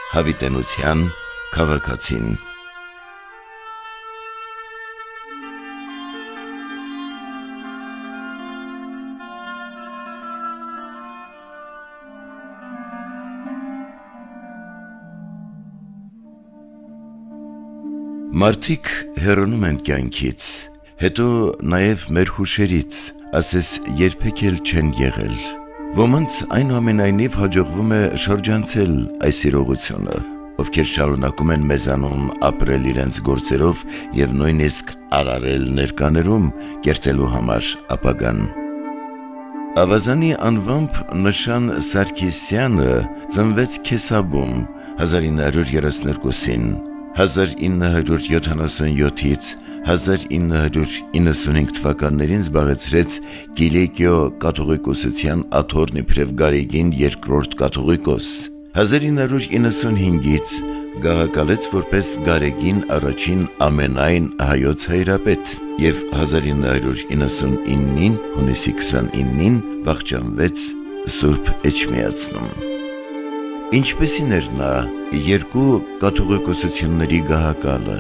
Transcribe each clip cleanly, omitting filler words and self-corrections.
Հավիտենության քաղաքացին։ Մարդիկ հեռանում են կյանքից, հետո նաև մեր հուշերից, ասես երբեք էլ չեն եղել։ Ոմանց այնուամենայնիվ հաջողվում է շրջանցել այս իրողությունը, ովքեր շարունակում են մեզանում ապրել իրենց գործերով և նույնիսկ արարել ներկաներում, կերտելու համար ապագան։ Ավազանի անվամբ Նշան Սարգսյանը ծնվեց Քեսաբում 1932-ին, 1977-ից 1995 թվականներին զբաղեցրեց Կիլիկիո կաթողիկոսության աթոռն իբրև Գարեգին II կաթողիկոս, 1995-ից գահակալեց որպես Գարեգին I ամենայն հայոց հայրապետ և 1999-ին հունիսի 29-ին վախճանվեց Սուրբ Էջմիածնում։ Ինչպեսին էր նա երկու կաթողիկոսությունների գահակալը,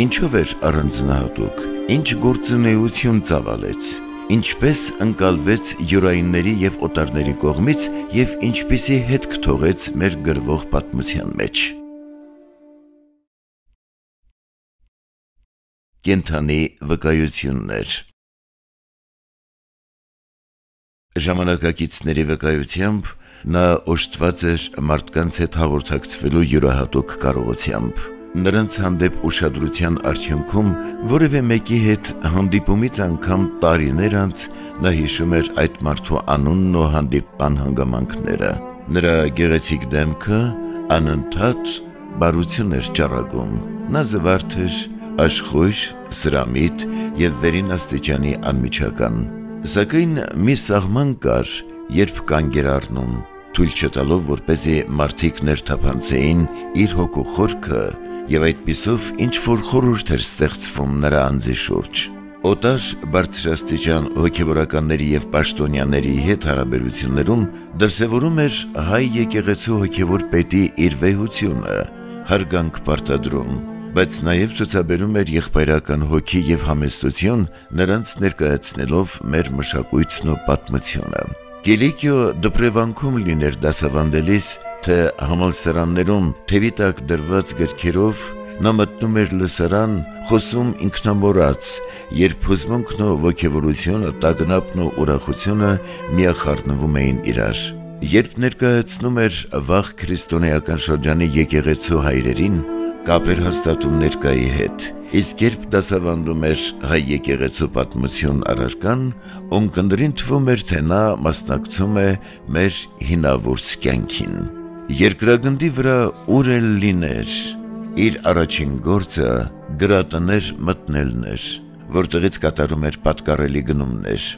ինչով էր առանձնահատուկ, ինչ գործունեություն ծավալեց, ինչպես ընկալվեց յուրայինների և օտարների կողմից և ինչպիսի հետք թողեց մեր գրվող պատմության մեջ։ Կենդանի վկայություններ։ Ժամանակակիցների վկայությամբ նա օժտված էր մարդկանց հետ հաղորդակցվելու յուրահատուկ կարողությամբ։ Նրանց հանդեպ ուշադրության արդյունքում որևէ մեկի հետ հանդիպումից անգամ տարիներ անց նա հիշում էր այդ մարդու անունն ու հանդիպման հանգամանքները։ Նրա գեղեցիկ դեմքը անընդհատ բարություն էր ճառագում։ Նա զվարթ էր, աշխույժ, սրամիտ և վերին աստիճանի անմիջական։ Սակայն մի սահման կար, երբ կանգ էր առնում, թույլ չտալով, որպեսզի մարդիկ ներթափանցեին իր հոգու խորքը և այդպիսով ինչ-որ խորհուրդ էր ստեղծվում նրա անձի շուրջ։ Օտար բարձրաստիճան հոգևորականների և պաշտոնյաների հետ հարաբերություններում դրսևորում էր հայ եկեղեցու հոգևոր պետի իր վեհությունը, հարգանք պարտադրում, բայց նաև ցուցաբերում էր եղբայրական հոգի և համեստություն, նրանց ներկայացնելով մեր մշակույթն ու պատմությունը։ Կիլիկիո դպրևանքում լիներ դասավանդելիս, թե համալսարաններում թևի տակ դրված գրքերով, նա մտնում էր լսարան, խոսում ինքնամոռաց, երբ հուզմունքն ու ոգևորությունը, տագնապն ու ուրախությունը միախառնվում էին իրար։ Երբ ներկայացնում էր վաղ քրիստոնեական շրջանի եկեղեցու հայրերին, կապ էր հաստատում ներկայի հետ, իսկ երբ դասավանդում էր հայ եկեղեցու պատմություն առարկան, ունկնդրին թվում էր, թե նա մասնակցում է մեր հինավուրց կյանքին։ Երկրագնդի վրա ուր էլ լիներ, իր առաջին գործը գրատներ մտնելն էր, որտեղից կատարում էր պատկառելի գնումներ։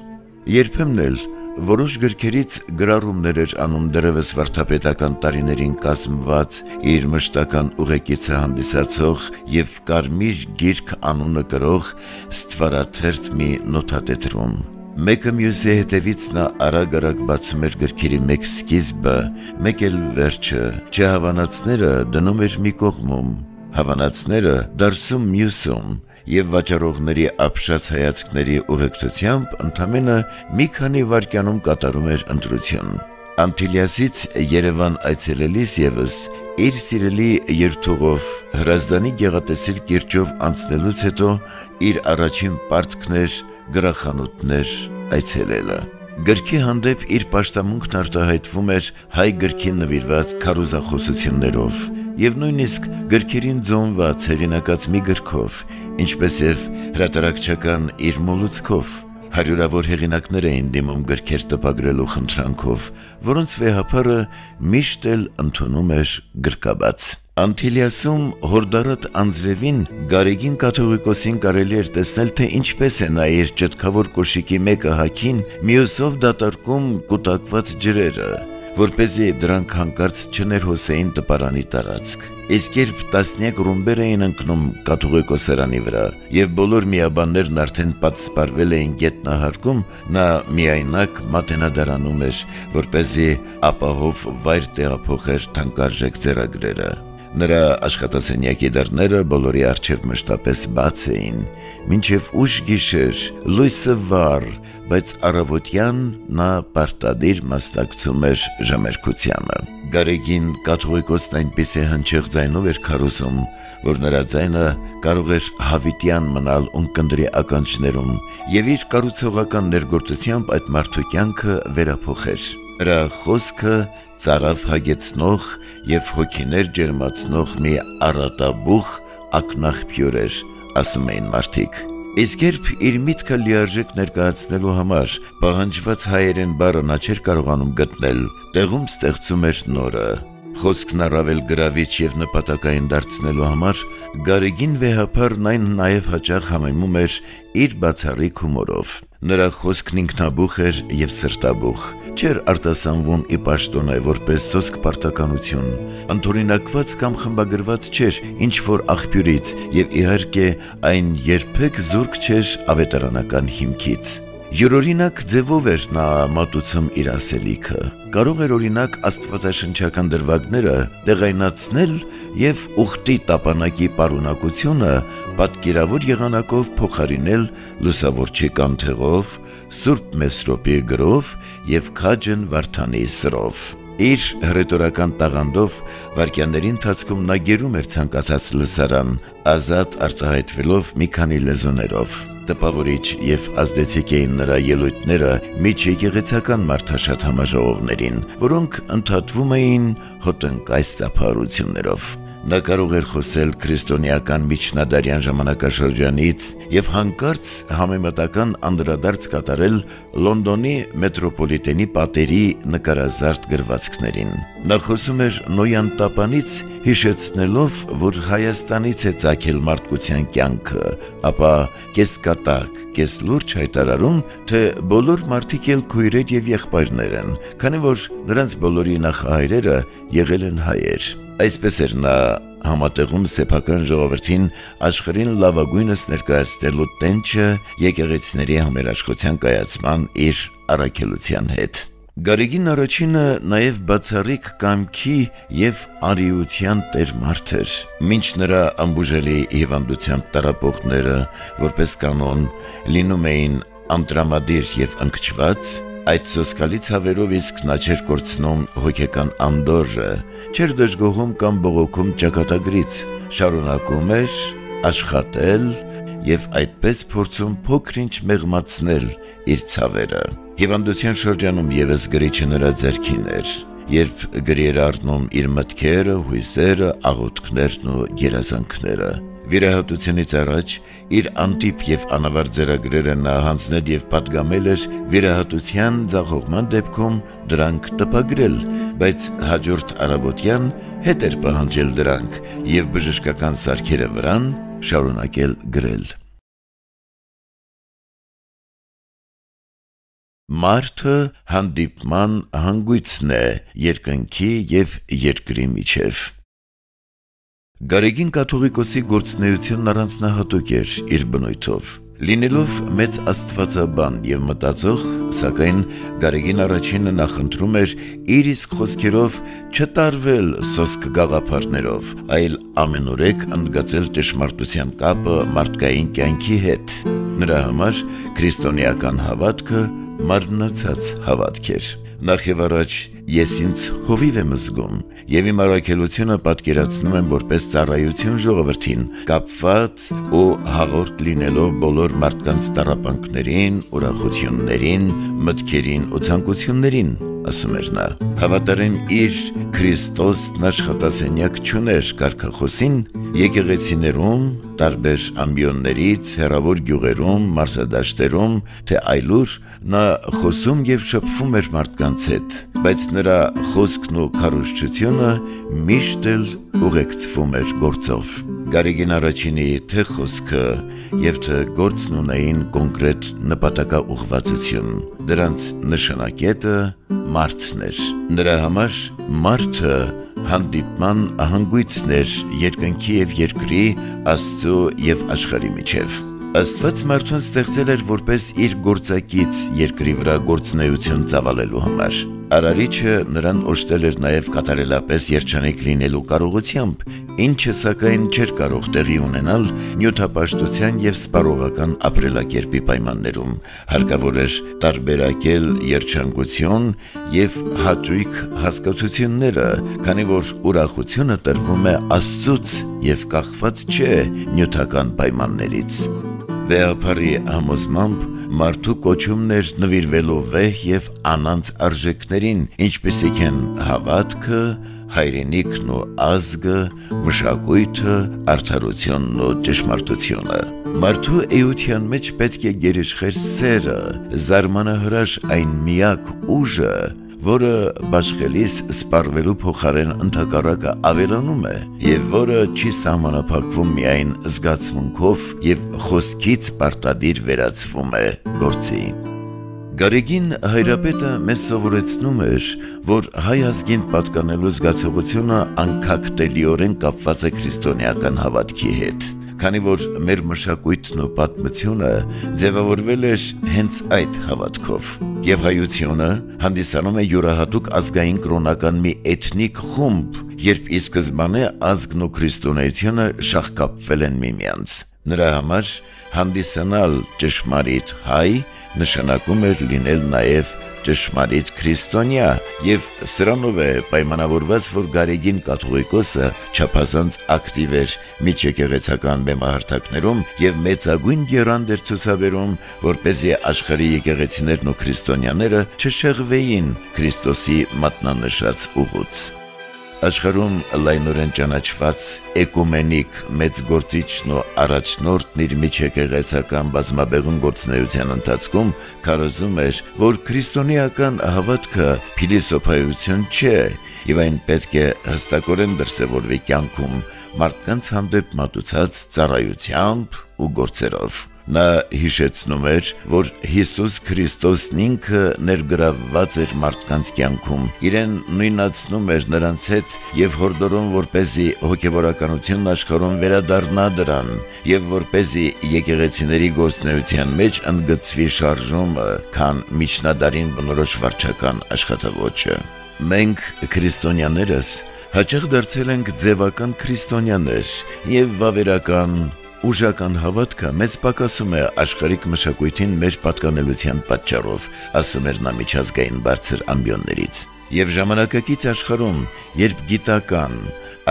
Երբեմն էլ որոշ գրքերից գրառումներ էր անում դեռևս վարդապետական տարիներին կազմված իր մշտական ուղեկիցը հանդիսացող և կարմիր գիրք անունը կրող ստվարաթերթ մի նոթատետրում։ Մեկը մյուսի հետևից նա արագ-արագ բացում էր գրքերի մեկ սկիզբը, մեկ էլ վերջը, չհավանածները դնում էր մի կողմում, հավանածները դարսում մյուսում և վաճառողների ապշած հայացքների ուղեկցությամբ ընդամենը մի քանի վայրկյանում կատարում էր ընտրություն։ Անտիլիասից Երևան այցելելիս ևս իր սիրելի երթուղով Հրազդանի գեղատեսիլ կիրճով անցնելուց հետո իր առաջին պարտքն էր գրախանութներ այցելելը։ Գրքի հանդեպ իր պաշտամունքն արտահայտվում էր հայ գրքին նվիրված քարոզախոսություններով և նույնիսկ գրքերին ձոնված հեղինակած մի գրքով, ինչպես և հրատարակչական իր մոլուցքով։ Հարյուրավոր հեղինակներ էին դիմում գրքեր տպագրելու խնդրանքով, որոնց վեհափառը միշտ էլ ընդունում էր գրկաբաց։ Անտիլիասում հորդառատ անձրևին Գարեգին կաթողիկոսին կարելի էր տեսնել, թե ինչպես է նա իր ճտկավոր կոշիկի մեկը հագին, մյուսով դատարկում կուտակված ջրերը, որպեսզի դրանք հանկարծ չներհոսեին տպարանի տարածք։ Իսկ երբ տասնյակ ռումբեր էին ընկնում կաթողիկոսարանի վրա և բոլոր միաբաններն արդեն պատսպարվել էին գետնահարկում, նա միայնակ մատենադարանում էր, որպեսզի ապահով վայր տեղափոխեր թանկարժեք ձեռագրերը։ Նրա աշխատասենյակի դռները բոլորի առջև մշտապես բաց էին, մինչև ուշ գիշեր, լույսը վառ, բայց առավոտյան նա պարտադիր մասնակցում էր ժամերկությանը։ Գարեգին կաթողիկոսն այնպես հնչեղ ձայնով էր քարոզում, որ նրա ձայնը կարող էր հավիտյան մնալ ունկնդրի ականջներում և իր կառուցողական ներգործությամբ այդ մարդու կյանքը վերափոխեր։ Նրա խոսքը ծարավ հագեցնող և հոգիներ ջերմացնող մի առատաբուխ ակնաղբյուր էր, ասում էին մարդիկ։ Իսկ երբ իր միտքը լիարժեք ներկայացնելու համար պահանջված հայերեն բառը նա չէր կարողանում գտնել, տեղում ստեղծում էր նորը։ Խոսքն առավել գրավիչ և նպատակային դարձնելու համար Գարեգին վեհափառն այն նաև հաճախ համեմում էր իր բացառիկ հումորով։ Նրա խոսքն ինքնաբուխ էր և սրտաբուխ, չէր արտասանվում ի պաշտոնե որպես սոսկ պարտականություն, ընդօրինակված կամ խմբագրված չէր ինչ-որ աղբյուրից և իհարկե այն երբեք զուրկ չէր ավետարանական հիմքից։ Յուրօրինակ ձևով էր նա մատուցում իր ասելիքը, կարող էր օրինակ աստվածաշնչական դրվագները տեղայնացնել և ուխտի տապանակի պարունակությունը պատկերավոր եղանակով փոխարինել լուսավորչի կանթեղով, Սուրբ Մեսրոպի գրով և քաջն Վարդանի սրով։ Իր հռետորական տաղանդով վայրկյանների ընթացքում նա գերում էր ցանկացած լսարան, ազատ արտահայտվելով մի քանի լեզուներով։ Տպավորիչ և ազդեցիկ էին նրա ելույթները միջեկեղեցական մարդաշատ համաժողովներին, որոնք ընդհատվում էին հոտնկայս ծափահարություններով։ Նա կարող էր խոսել քրիստոնեական միջնադարյան ժամանակաշրջանից և հանկարծ համեմատական անդրադարձ կատարել Լոնդոնի մետրոպոլիտենի պատերի նկարազարդ գրվածքներին։ Նա խոսում էր Նոյան տապանից, հիշեցնելով, որ Հայաստանից է ծագել մարդկության կյանքը, ապա կեսկատակ, կեսլուրջ հայտարարում, թե բոլոր մարդիկ էլ քույրեր և եղբայրներ են, քանի որ նրանց բոլորի նախահայրերը եղել են հայեր։ Այսպես էր նա համատեղում սեփական ժողովրդին աշխարհին լավագույնս ներկայացնելու տենչը եկեղեցիների համերաշխության կայացման իր առաքելության հետ։ Գարեգին առաջինը նաև բացառիկ կամքի և արիության տեր-մարդ էր։ Մինչ նրա անբուժելի հիվանդությամբ տառապողները, որպես կանոն, լինում էին անտրամադիր և ընկճված, այդ սոսկալի ցավերով իսկ նա չէր կորցնում հոգեկան անդորրը, չէր դժգոհում կամ բողոքում ճակատագրից, շարունակում էր աշխատել և այդպես փորձում փոքր-ինչ մեղմացնել իր ցավերը։ Հիվանդության շրջանում ևս գրիչը նրա ձեռքին էր, երբ գրի էր առնում իր մտքերը, հույսերը, աղոթքներն ու երազանքները։ Վիրահատությունից առաջ իր անտիպ և անավարտ ձեռագրերը նա հանձնել և պատգամել էր վիրահատության ձախողման դեպքում դրանք տպագրել, բայց հաջորդ առավոտյան հետ էր պահանջել դրանք և բժշկական սարքերը վրան շարունակել գրել։ Մարդը հանդիպման հանգույցն է երկնքի և երկրի միջև։ Գարեգին կաթողիկոսի գործունեությունն առանձնահատուկ էր իր բնույթով։ Լինելով մեծ աստվածաբան և մտածող, սակայն Գարեգին առաջինը նախընտրում էր իր իսկ խոսքերով չտարվել սոսկ գաղափարներով, այլ ամենուրեք ընդգծել ճշմարտության կապը մարդկային կյանքի հետ։ Նրա համար քրիստոնեական հավատքը մարմնացած հավատք էր։ Նախ և առաջ ես ինձ հովիվ եմ զգում և իմ առաքելությունը պատկերացնում եմ որպես ծառայություն ժողովրդին, կապված ու հաղորդ լինելով բոլոր մարդկանց տառապանքներին, ուրախություններին, մտքերին ու ցանկություններին, ասում էր նա։ Հավատարիմ իր Քրիստոսն աշխատասենյակ չուներ կարգախոսին, եկեղեցիներում, տարբեր ամբիոններից, հեռավոր գյուղերում, մարզադաշտերում, թե այլուր նա խոսում և շփվում էր մարդկանց հետ, բայց նրա խոսքն ու քարոզչությունը միշտ էլ ուղեկցվում էր գործով։ Գարեգին առաջինի թե խոսքը և թե գործն ունեին կոնկրետ նպատակաուղղվածություն, դրանց նշանակետը մարդն էր։ Նրա համար մարդը հանդիպման հանգույցն էր երկնքի և երկրի, Աստծո և աշխարհի միջև։ Աստված մարդուն ստեղծել էր որպես իր գործակից երկրի վրա գործունեություն ծավալելու համար։ Արարիչը նրան օժտել էր նաև կատարելապես երջանիկ լինելու կարողությամբ, ինչը սակայն չէր կարող տեղի ունենալ նյութապաշտության եւ սպառողական ապրելակերպի պայմաններում, հարկավոր էր տարբերակել երջանկություն եւ հաճույք հասկացությունները, քանի որ ուրախությունը տրվում է Աստծուց եւ կախված չէ նյութական պայմաններից։ Վեհապարի համոզմամբ մարդու կոչումներ նվիրվելու վեհ եւ անանց արժեքներին, ինչպիսիք են հավատքը, հայրենիքն ու ազգը, մշակույթը, արդարությունն ու ճշմարտությունը։ Մարդու էության մեջ պետք է գերիշխեր սերը, զարմանահրաշ այն միակ ուժը, որը բաշխելիս սպառվելու փոխարեն ընդհակառակը ավելանում է եւ որը չի սահմանափակվում միայն զգացմունքով եւ խոսքից պարտադիր վերածվում է գործի։ Գարեգին Հայրապետը մեզ սովորեցնում էր, որ հայ ազգին պատկանելու զգացողությունը անկախտելիորեն կապված է քրիստոնեական հավատքի հետ, քանի որ մեր մշակույթն ու պատմությունը ձևավորվել էր հենց այդ հավատքով, եւ հայությունը հանդիսանում է յուրահատուկ ազգային կրոնական մի էթնիկ խումբ, երբ ի սկզբանե ազգն ու քրիստոնեությունը շահկապվել են միմյանց։ Նրա համար հանդիսանալ ճշմարիտ հայ նշանակում էր լինել նաև ճշմարիտ քրիստոնյա, եւ սրանով է պայմանավորված, որ Գարեգին կաթողիկոսը չափազանց ակտիվ էր միջեկեղեցական բեմահարթակներում եւ մեծագույն եռանդ էր ցուցաբերում, որպեսզի աշխարհի եկեղեցիներն ու քրիստոնյաները չշեղվեին Քրիստոսի մատնանշած ուղուց։ Աշխարհում լայնորեն ճանաչված էկումենիկ մեծ գործիչն ու առաջնորդն իր միջեկեղեցական բազմաբեղուն գործունեության ընթացքում քարոզում էր, որ քրիստոնեական հավատքը փիլիսոփայություն չէ, եւ այն պետք է հստակորեն դրսևորվի կյանքում մարդկանց հանդեպ մատուցած ծառայությամբ ու գործերով։ Նա հիշեցնում էր, որ Հիսուս Քրիստոսն ինքը ներգրավված էր մարդկանց կյանքում, իրեն նույնացնում էր նրանց հետ եւ հորդորում, որպեսզի հոգեվորականությունն աշխարհում վերադառնա դրան եւ որպեսզի եկեղեցիների գործունեության մեջ ընդգծվի շարժումը, քան միջնադարին բնորոշ վարչական աշխատավոճը։ Մենք քրիստոնյաներս հաճախ դարձել ենք ձևական քրիստոնյաներ եւ վավերական ուժական հավատքը մեզ պակասում է աշխարհիկ մշակույթին մեր պատկանելության պատճառով, ասում էր նա միջազգային բարձր ամբիոններից։ Եվ ժամանակակից աշխարհում, երբ գիտական,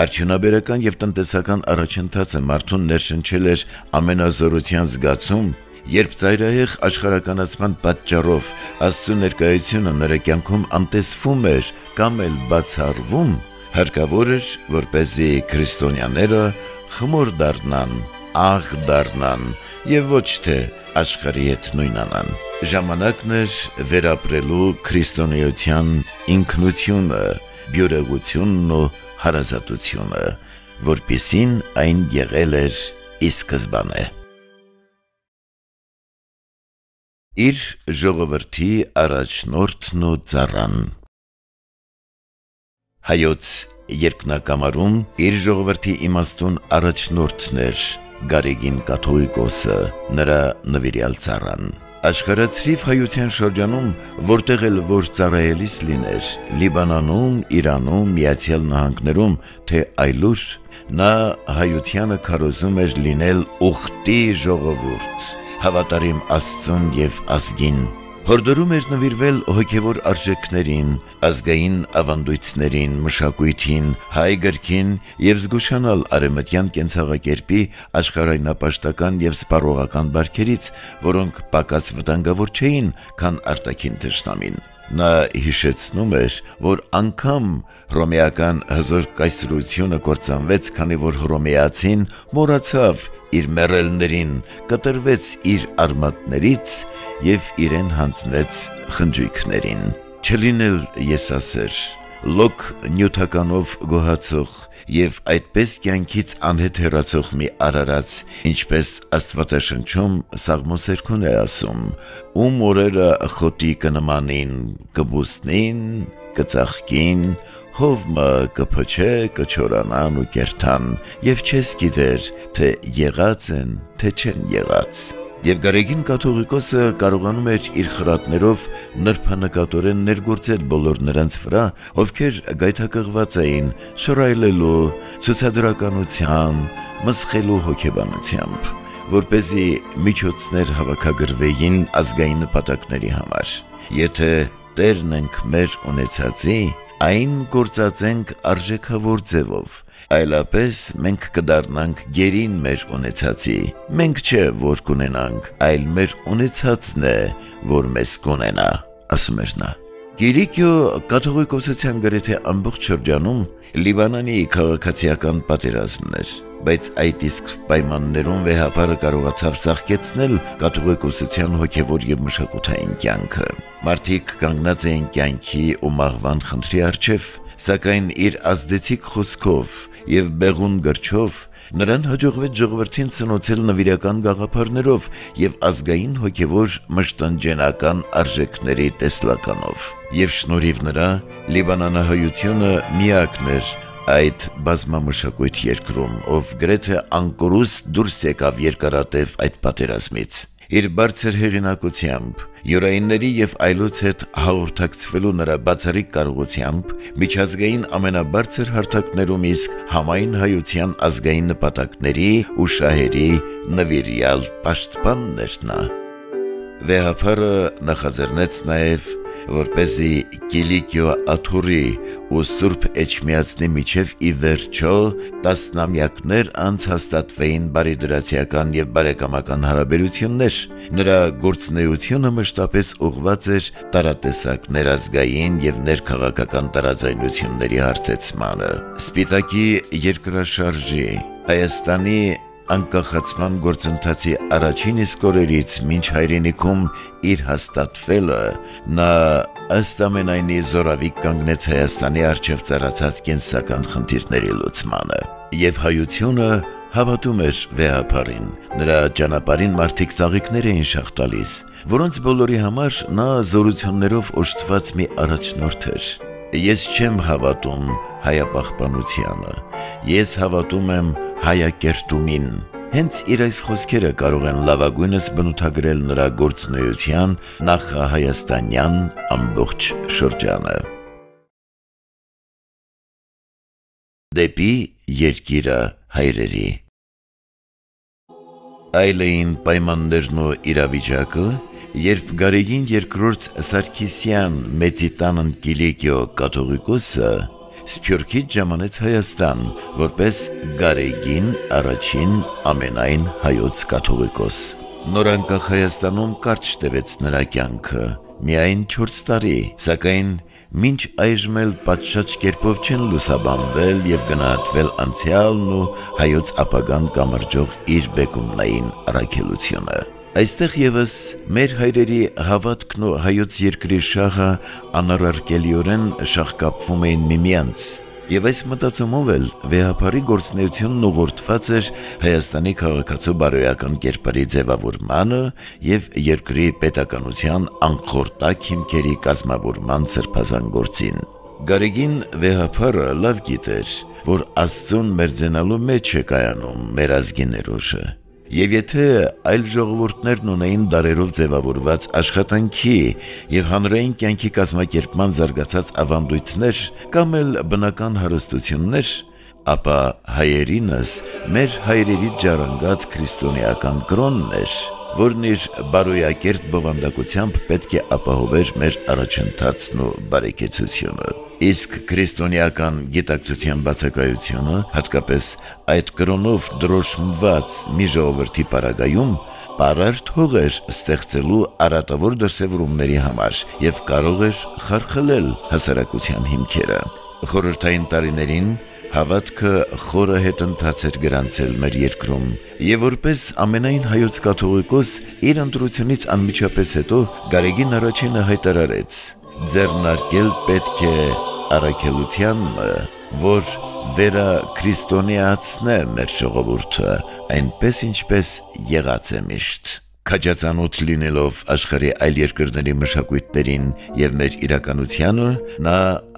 արդյունաբերական եւ տնտեսական առաջընթացը մարդուն ներշնչել էր ամենազորության զգացում, երբ ծայրահեղ աշխարհականացման պատճառով Աստծո ներկայությունը նրա կյանքում անտեսվում էր կամ էլ բացառվում, հարկավոր էր, որպեսզի քրիստոնյաները խմոր դառնան, աղ դառնան եւ ոչ թե աշխարհի հետ նույնանան։ Ժամանակն էր վերապրելու քրիստոնեության ինքնությունը, բյուրեղությունն ու հարազատությունը, որպիսին այն եղել էր ի սկզբանե։ Իր ժողովրդի առաջնորդն ու ծառան։ Հայոց երկնակամարում իր ժողովրդի իմաստուն առաջնորդն էր Գարեգին կաթողիկոսը, նրա նվիրյալ ծառան։ Աշխարհացրիվ հայության շրջանում, որտեղ էլ որ ծառայելիս լիներ, Լիբանանում, Իրանում, Միացյալ Նահանգներում, թե այլուր, նա հայությանը քարոզում էր լինել ուխտի ժողովուրդ, հավատարիմ Աստծուն եւ ազգին։ Հորդորում էր նվիրվել հոգևոր արժեքներին, ազգային ավանդույթներին, մշակույթին, հայ գրքին եւ զգուշանալ արևմտյան կենցաղակերպի աշխարհայնապաշտական եւ սպառողական բարքերից, որոնք պակաս վտանգավոր չէին, քան արտաքին թշնամին։ Նա հիշեցնում էր, որ անգամ հռոմեական հզոր կայսրությունը կործանվեց, քանի որ հռոմեացին մոռացավ իր մեռելներին, կտրվեց իր արմատներից եւ իրեն հանձնեց խնջույքներին։ Չլինել եսասեր, լոկ նյութականով գոհացող եւ այդպես կյանքից անհետ հեռացող մի արարած, ինչպես Աստվածաշնչում Սաղմոսերքուն է ասում, ում օրերը խոտի կնմանին, կբուսնին, կծաղկին, հովմը կփչե, կչորանան ու կերթան, եւ չես գիտեր, թե եղած են, թե չեն եղած։ Եվ Գարեգին կաթողիկոսը կարողանում էր իր խրատներով նրբանկատորեն ներգործել բոլոր նրանց վրա, ովքեր գայթակղված էին շռայլելու, ցուցադրականության, մսխելու հոգեբանությամբ, որպեսզի միջոցներ հավաքագրվեին ազգային նպատակների համար։ Եթե Տերն ենք մեր ունեցածի, այն գործածենք արժեքավոր ձևով, այլապես մենք կդառնանք գերին մեր ունեցածի, մենք չէ, որ կունենանք, այլ մեր ունեցածն է, որ մեզ կունենա, ասում էր նա։ Կիլիկիո կաթողիկոսության գրեթե ամբողջ շրջանում Լիբանանի քաղաքացիական պատերազմն էր, բայց այդ իսկ պայմաններում վեհապարը կարողացավ ծաղկեցնել կաթողիկոսության հոգևոր և մշակութային կյանքը։ Մարդիկ կանգնած էին կյանքի ու մահվան խնդրի առջև, սակայն իր ազդեցիկ խոսքով և բեղուն գրչով նրան հաջողվեց ժողովրդին ցնոցել նվիրական գաղափարներով և ազգային հոգևոր մշտնջենական արժեքների տեսլականով։ Եվ շնորհիվ նրա Լիբանանահայությունը միակն էր այդ բազմամշակույթ երկրում, ով գրեթե անկորուս դուրս եկավ երկարատև այդ պատերազմից։ Իր բարձր հեղինակությամբ, յուրայինների և այլոց հետ հաղորդակցվելու նրա բացառիկ կարողությամբ, միջազգային ամենաբարձր հարթակներում իսկ համայն հայության ազգային նպատակների ու շահերի նվիրյալ պաշտպանն էր նա։ Վեհապարը նախաձեռնեց նաև, որպեսզի Կիլիկիո աթոռի ու Սուրբ Էջմիածնի միջև ի վերջո տասնամյակներ անց հաստատվեին բարիդրացիական և բարեկամական հարաբերություններ։ Նրա գործունեությունը մշտապես ուղղված էր տարատեսակ ներազգային և ներքաղաքական տարաձայնությունների հարթեցմանը, Սպիտակի երկրաշարժի, Հայաստանի անկախացման գործընթացի առաջին իսկ օրերից մինչ հայրենիքում իր հաստատվելը, նա ըստ ամենայնի զորավիկ կանգնեց Հայաստանի առջև ծառացած կենսական խնդիրների լուծմանը։ Եվ հայությունը հավատում էր վեհապարին, նրա ճանապարհին մարդիկ ծաղիկներ էին շաղ տալիս, որոնց բոլորի համար նա զորություններով օժտված մի առաջնորդ էր։ Ես չեմ հավատում հայապահպանությանը, ես հավատում եմ հայակերտումին։ Հենց իր այս խոսքերը կարող են լավագույնս բնութագրել նրա գործունեության նախահայաստանյան ամբողջ շրջանը։ Դեպի երկիրը հայրերի։ Այլ էին պայմաններն ու իրավիճակը, երբ Գարեգին II Սարգիսյան մեծի տանն Կիլիկիո կաթողիկոսը Սփյուռքից ժամանեց Հայաստան, որպես Գարեգին առաջին ամենայն հայոց կաթողիկոս։ Նորանկախ Հայաստանում կարճ տևեց նրա կյանքը, միայն 4 տարի, սակայն մինչ այժմ էլ պատշաճ կերպով չեն լուսաբանվել և գնահատվել անցյալն ու հայոց ապագան կամրջող իր բեկումնային առաքելությունը։ Այստեղ ևս մեր հայրերի հավատքն ու հայոց երկրի շահը անառարկելիորեն շաղկապվում էին միմյանց, և այս մտածումով էլ վեհապարի գործունեությունն ուղղորդված էր Հայաստանի քաղաքացու բարոյական կերպարի ձևավորմանը և երկրի պետականության անխորտակ հիմքերի կազմավորման սրբազան գործին։ Գարեգին վեհապարը լավ գիտեր, որ Աստծուն մերձենալու մեջ է կայանում մեր ազգի ներուժը։ Եվ եթե այլ ժողովուրդներն ունեին դարերով ձևավորված աշխատանքի և հանրային կյանքի կազմակերպման զարգացած ավանդույթներ կամ էլ բնական հարստություններ, ապա հայերինս մեր հայրերից ժառանգած քրիստոնեական կրոնն էր, որն իր բարոյակերտ բովանդակությամբ պետք է ապահովեր մեր առաջընթացն ու բարեկեցությունը։ Իսկ քրիստոնեական գիտակցության բացակայությունը, հատկապես այդ կրոնով դրոշմված մի ժողովրդի պարագայում, պարարտ հող էր ստեղծելու արատավոր դրսևորումների համար և կարող էր խարխլել հասարակության հիմքերը։ Խորհրդային տարիներին հավատքը խորը հետընթաց էր գրանցել մեր երկրում, և որպես ամենայն հայոց կաթողիկոս իր ընտրությունից անմիջապես հետո Գարեգին առաջինը հայտարարեց. ձեռնարկել պետք է առաքելությանը, որ վերաքրիստոնեացնե մեր ժողովուրդը, այնպես ինչպես եղած է միշտ։ Քաջածանոթ լինելով աշխարհի այլ երկրների մշակույթներին եւ մեր իրականությանը, նա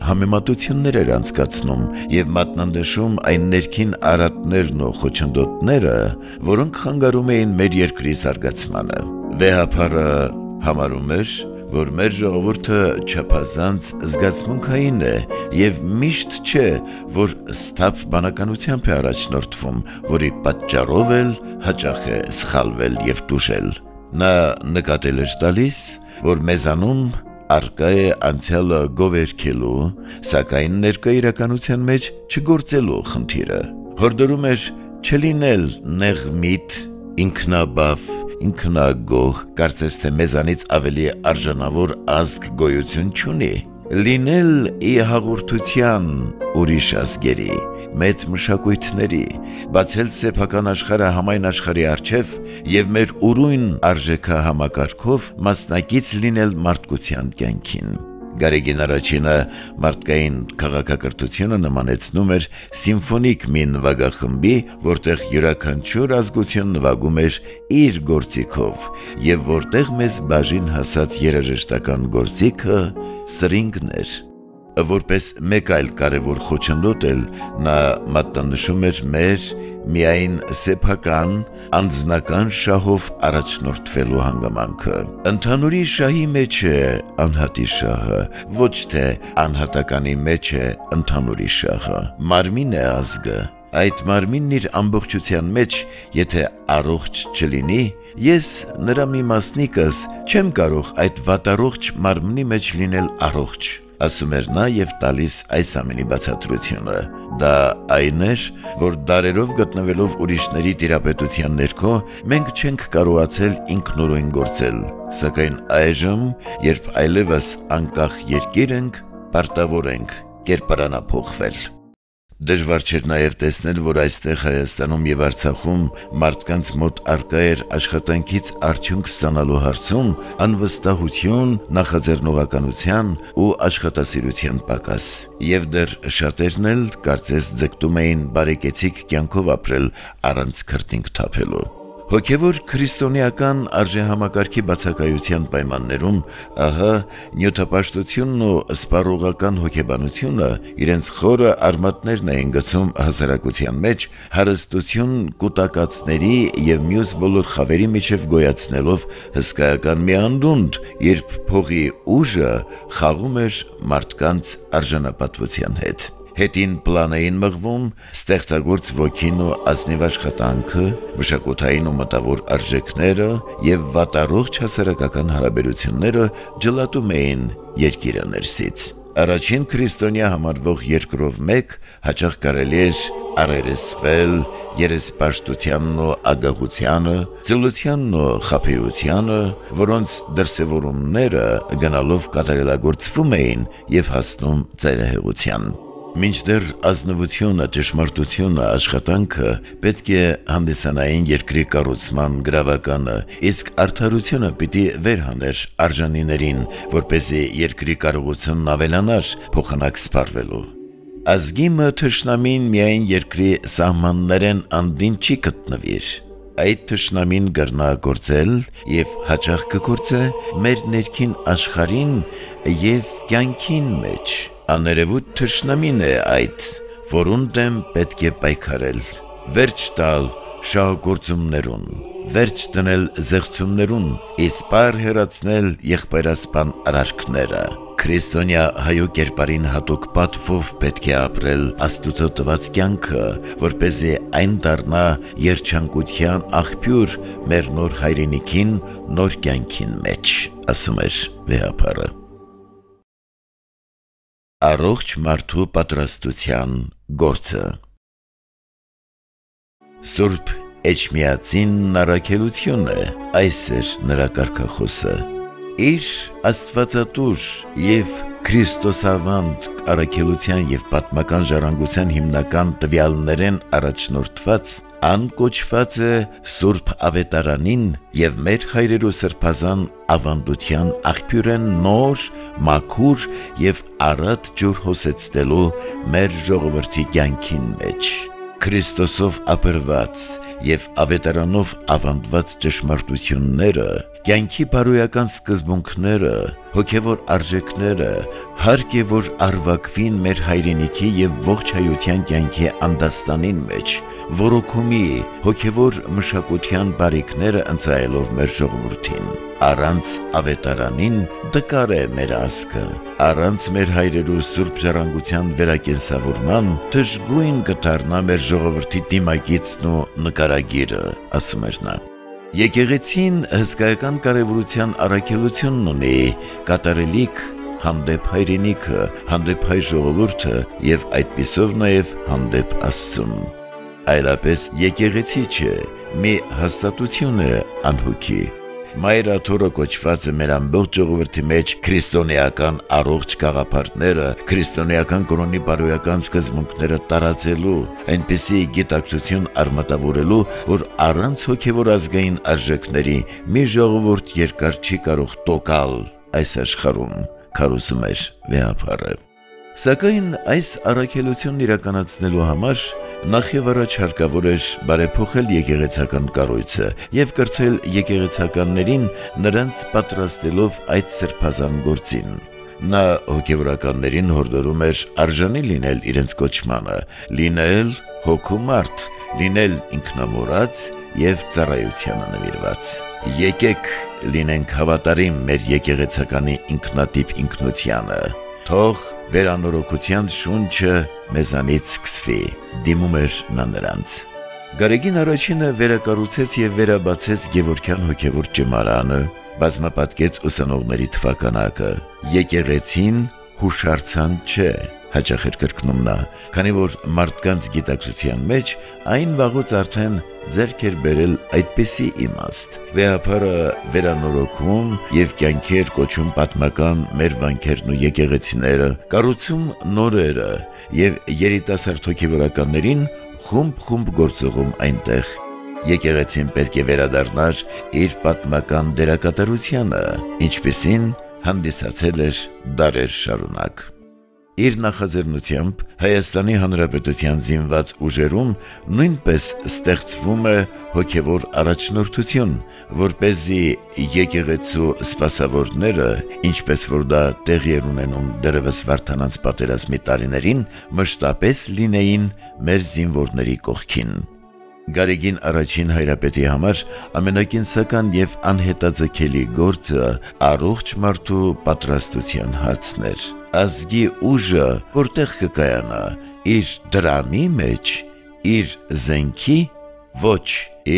համեմատություններ էր անցկացնում եւ մատնանշում այն ներքին արատներն ու խոչընդոտները, որոնք խանգարում էին մեր երկրի զարգացմանը։ Վեհափարը համարում էր, որ մեր ժողովուրդը չափազանց զգացմունքային է եւ միշտ չէ, որ ստապ բանականությամբ է առաջնորդվում, որի պատճառով էլ հաճախ է սխալվել եւ տուժել։ Նա նկատել էր տալիս, որ մեզանում արկա է անցյալը գովերքելու, սակայն ներկա իրականության մեջ չգործելու խնդիրը։ Հորդորում էր չլինել նեղմիտ, ինքնաբավ, ինքնագոհ, կարծես թե մեզանից ավելի արժանավոր ազգ գոյություն չունի, լինել ի հաղորդության ուրիշ ազգերի, մեծ մշակույթների, բացել սեփական աշխարհը համայն աշխարհի առջև եւ մեր ուրույն արժեքահամակարգով մասնակից լինել մարդկության կյանքին։ Գարեգին առաջինը մարդկային քաղաքակրթությունը նմանեցնում էր սիմֆոնիկ մի նվագախմբի, որտեղ յուրաքանչյուր ազգություն նվագում էր իր գործիքով եւ որտեղ մեզ բաժին հասած երաժշտական գործիքը սրինգն էր։ Որպես մեկ այլ կարևոր խոչընդոտ էլ նա մատնանշում էր մեր միայն սեփական անձնական շահով առաջնորդվելու հանգամանքը։ Ընդհանուրի շահի մեջ է անհատի շահը, ոչ թե անհատականի մեջ է ընդհանուրի շահը։ Մարմին է ազգը, այդ մարմինն իր ամբողջության մեջ, եթե առողջ չլինի, ես նրա մի մասնիկս չեմ կարող այդ վատառողջ մարմնի մեջ լինել առողջ, ասում էր նա եւ տալիս այս ամենի բացատրությունը։ Դա այն էր, որ դարերով գտնվելով ուրիշների տիրապետության ներքո, մենք չենք կարողացել ինքնուրույն գործել, սակայն այժմ, երբ այլևս անկախ երկիր ենք, պարտավոր ենք կերպարանափոխվել։ Դժվար չէր նաև տեսնել, որ այստեղ Հայաստանում եւ Արցախում մարդկանց մոտ արկա էր աշխատանքից արդյունք ստանալու հարցում անվստահություն, նախաձեռնողականության ու աշխատասիրության պակաս, եւ դեռ շատերն էլ կարծես ձգտում էին բարեկեցիկ կյանքով ապրել առանց քրտինք թափելու։ Հոգևոր քրիստոնեական արժեհամակարգի բացակայության պայմաններում, ահա նյութապաշտությունն ու սպառողական հոգեբանությունը իրենց խորը արմատներն էին գցում հասարակության մեջ, հարստություն կուտակածների եւ մյուս բոլոր խավերի միջև գոյացնելով հսկայական մի անդունդ, երբ փողի ուժը խաղում էր մարդկանց արժանապատվության հետ։ Հետին պլան էին մղվում, ստեղծագործ ոգին ու ազնիվ աշխատանքը, մշակութային ու մտավոր արժեքները եւ վատառողջ հասարակական հարաբերությունները ջլատում էին երկիրը ներսից։ Առաջին քրիստոնյա համարվող երկրով մեկ հաճախ կարելի էր առերեսվել երեսպաշտությանն ու ագահությանը, ծլությանն ու խաբեությանը, որոնց դրսևորումները գնալով կատարելագործվում էին եւ հասնում ծայրահեղության։ Մինչդեռ ազնվությունը, ճշմարտությունը, աշխատանքը պետք է հանդիսանային երկրի կառուցման գրավականը, իսկ արդարությունը պիտի վերհաներ արժանիներին, որպեսզի երկրի կարողությունն ավելանար փոխանակ սպառվելու։ Ազգի մը թշնամին միայն երկրի սահմաններեն անդին չի գտնվիր։ Այդ թշնամին կրնա գործել եւ հաճախ կգործե մեր ներքին աշխարհին եւ կյանքին մեջ։ Աներևույթ թշնամին է այդ, որուն դեմ պետք է պայքարել, վերջ տալ շահագործումներուն, վերջ դնել զեղծումներուն, իսպար հեռացնել եղբայրասպան արարքները։ Քրիստոնյա հայու կերպարին հատուկ պատվով պետք է ապրել Աստուծո տված կյանքը, որպեսզի այն դառնա երջանկության աղբյուր մեր նոր հայրենիքին, նոր կյանքին մեջ, ասում էր վեհափարը։ Առողջ մարդու պատրաստության գործը։ Սուրբ Էջմիածին առաքելություն է, այս էր նրա կարգախոսը։ Իր աստվածատուր եւ քրիստոսավանդ առաքելության եւ պատմական ժառանգության հիմնական տվյալներեն առաջնորդված անկոչված է Սուրբ Ավետարանին եւ մեր հայրերու սրբազան ավանդության աղբյուրեն նոր, մաքուր եւ առատ ջուր հոսեցնելու մեր ժողովրդի կյանքին մեջ։ Քրիստոսով ապրված եւ ավետարանով ավանդված ճշմարտությունները, կյանքի բարոյական սկզբունքները, հոգևոր արժեքները հարկ է որ արվակվին մեր հայրենիքի եւ ողջ հայության կյանքի անդաստանին մեջ, որոքումի հոգևոր մշակության բարիքները ընծայելով մեր ժողովրդին։ Առանց ավետարանին դկար է մեր ազգը, առանց մեր հայրերու սուրբ ժառանգության վերակենսավորման դժգույն կդառնա մեր ժողովրդի դիմագիծն ու նկարագիրը, ասում էր նա։ Եկեղեցին հսկայական կարևորության առաքելությունն ունի, կատարելիք հանդեպ հայրենիքը, հանդեպ հայ ժողովուրդը եւ այդպիսով նաեւ հանդեպ Աստծուն։ Այլապես եկեղեցի չէ, մի հաստատություն է անհոգի։ Մայր աթոռը կոչված է մեր ամբողջ ժողովրդի մեջ քրիստոնեական առողջ գաղափարները, քրիստոնեական կրոնի բարոյական սկզբունքները տարածելու, այնպիսի գիտակցություն արմատավորելու, որ առանց հոգևոր ազգային արժեքների մի ժողովուրդ երկար չի կարող տոկալ այս աշխարհում, քարոզում էր վեհապարը։ Սակայն այս առաքելությունն իրականացնելու համար նախ եւ առաջ հարկավոր էր բարեփոխել եկեղեցական կառույցը եւ կրթել եկեղեցականներին նրանց պատրաստելով այդ սրբազան գործին։ Նա հոգևորականներին հորդորում էր արժանի լինել իրենց կոչմանը, լինել հոգու մարդ, լինել ինքնամոռաց եւ ծառայությանը նվիրված։ Եկեք լինենք հավատարիմ մեր եկեղեցականի ինքնատիպ ինքնությանը։ Թող վերանորոգության շունչը մեզանից սկսվի, դիմում էր նա նրանց։ Գարեգին առաջինը վերակառուցեց եւ վերաբացեց Գևորգյան հոգևոր ճեմարանը, բազմապատկեց ուսանողների թվականակը։ Եկեղեցին հուշարձան չէ, հաճախ էր կրկնում նա, քանի որ մարդկանց գիտակցության մեջ այն վաղուց արդեն ձեռք էր բերել այդպիսի իմաստ։ Վեհապարը վերանորոգում եւ կյանքի էր կոչում պատմական մեր վանքերն ու եկեղեցիները, կառուցում նորերը եւ երիտասարդ հոգևորականներին խումբ գործողում այնտեղ։ Եկեղեցին պետք է վերադառնար իր պատմական դերակատարությանը, ինչպիսին հանդիսացել էր դարեր շարունակ։ Իր նախաձեռնությամբ Հայաստանի Հանրապետության զինված ուժերում նույնպես ստեղծվում է հոգևոր առաջնորդություն, որպեսզի եկեղեցու սպասավորները, ինչպես որ դա տեղի էր ունենում դեռևս Վարդանանց պատերազմի տարիներին, մշտապես լինեին մեր զինվորների կողքին։ Գարեգին առաջին հայրապետի համար ամենակենսական եւ անհետաձգելի գործը առողջ մարդու պատրաստության հարցն էր։ Ազգի ուժը որտեղ կկայանա, իր դրամի մեջ, իր զենքի, ոչ,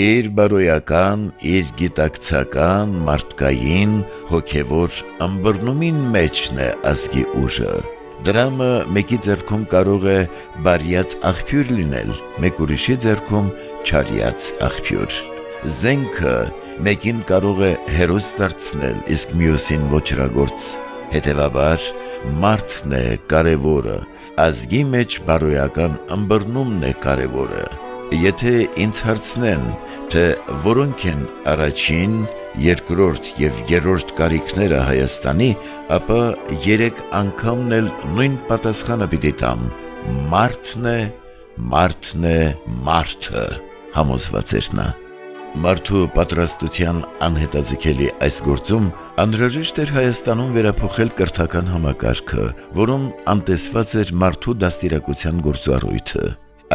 իր բարոյական, իր գիտակցական, մարդկային, հոգևոր ըմբռնումին մեջն է ազգի ուժը։ Դրամը մեկի ձեռքում կարող է բարյաց աղբյուր լինել, մեկ ուրիշի ձեռքում չարյաց աղբյուր։ Զենքը մեկին կարող է հերոս դարձնել, իսկ մյուսին ոչրագործ։ Հետևաբար մարդն է կարևորը, ազգի մեջ բարոյական ըմբռնումն է կարևորը։ Եթե ինձ հարցնեն, թե որոնք են առաջին, երկրորդ եւ երրորդ կարիքները Հայաստանի, ապա 3 անգամն էլ նույն պատասխանը պիտի տամ. մարդն է, մարդն է, մարդը, համոզված էր նա։ Մարդու պատրաստության անհետաձգելի այս գործում անհրաժեշտ էր Հայաստանում վերափոխել կրթական համակարգը, որում անտեսված էր մարդու դաստիարակության գործառույթը։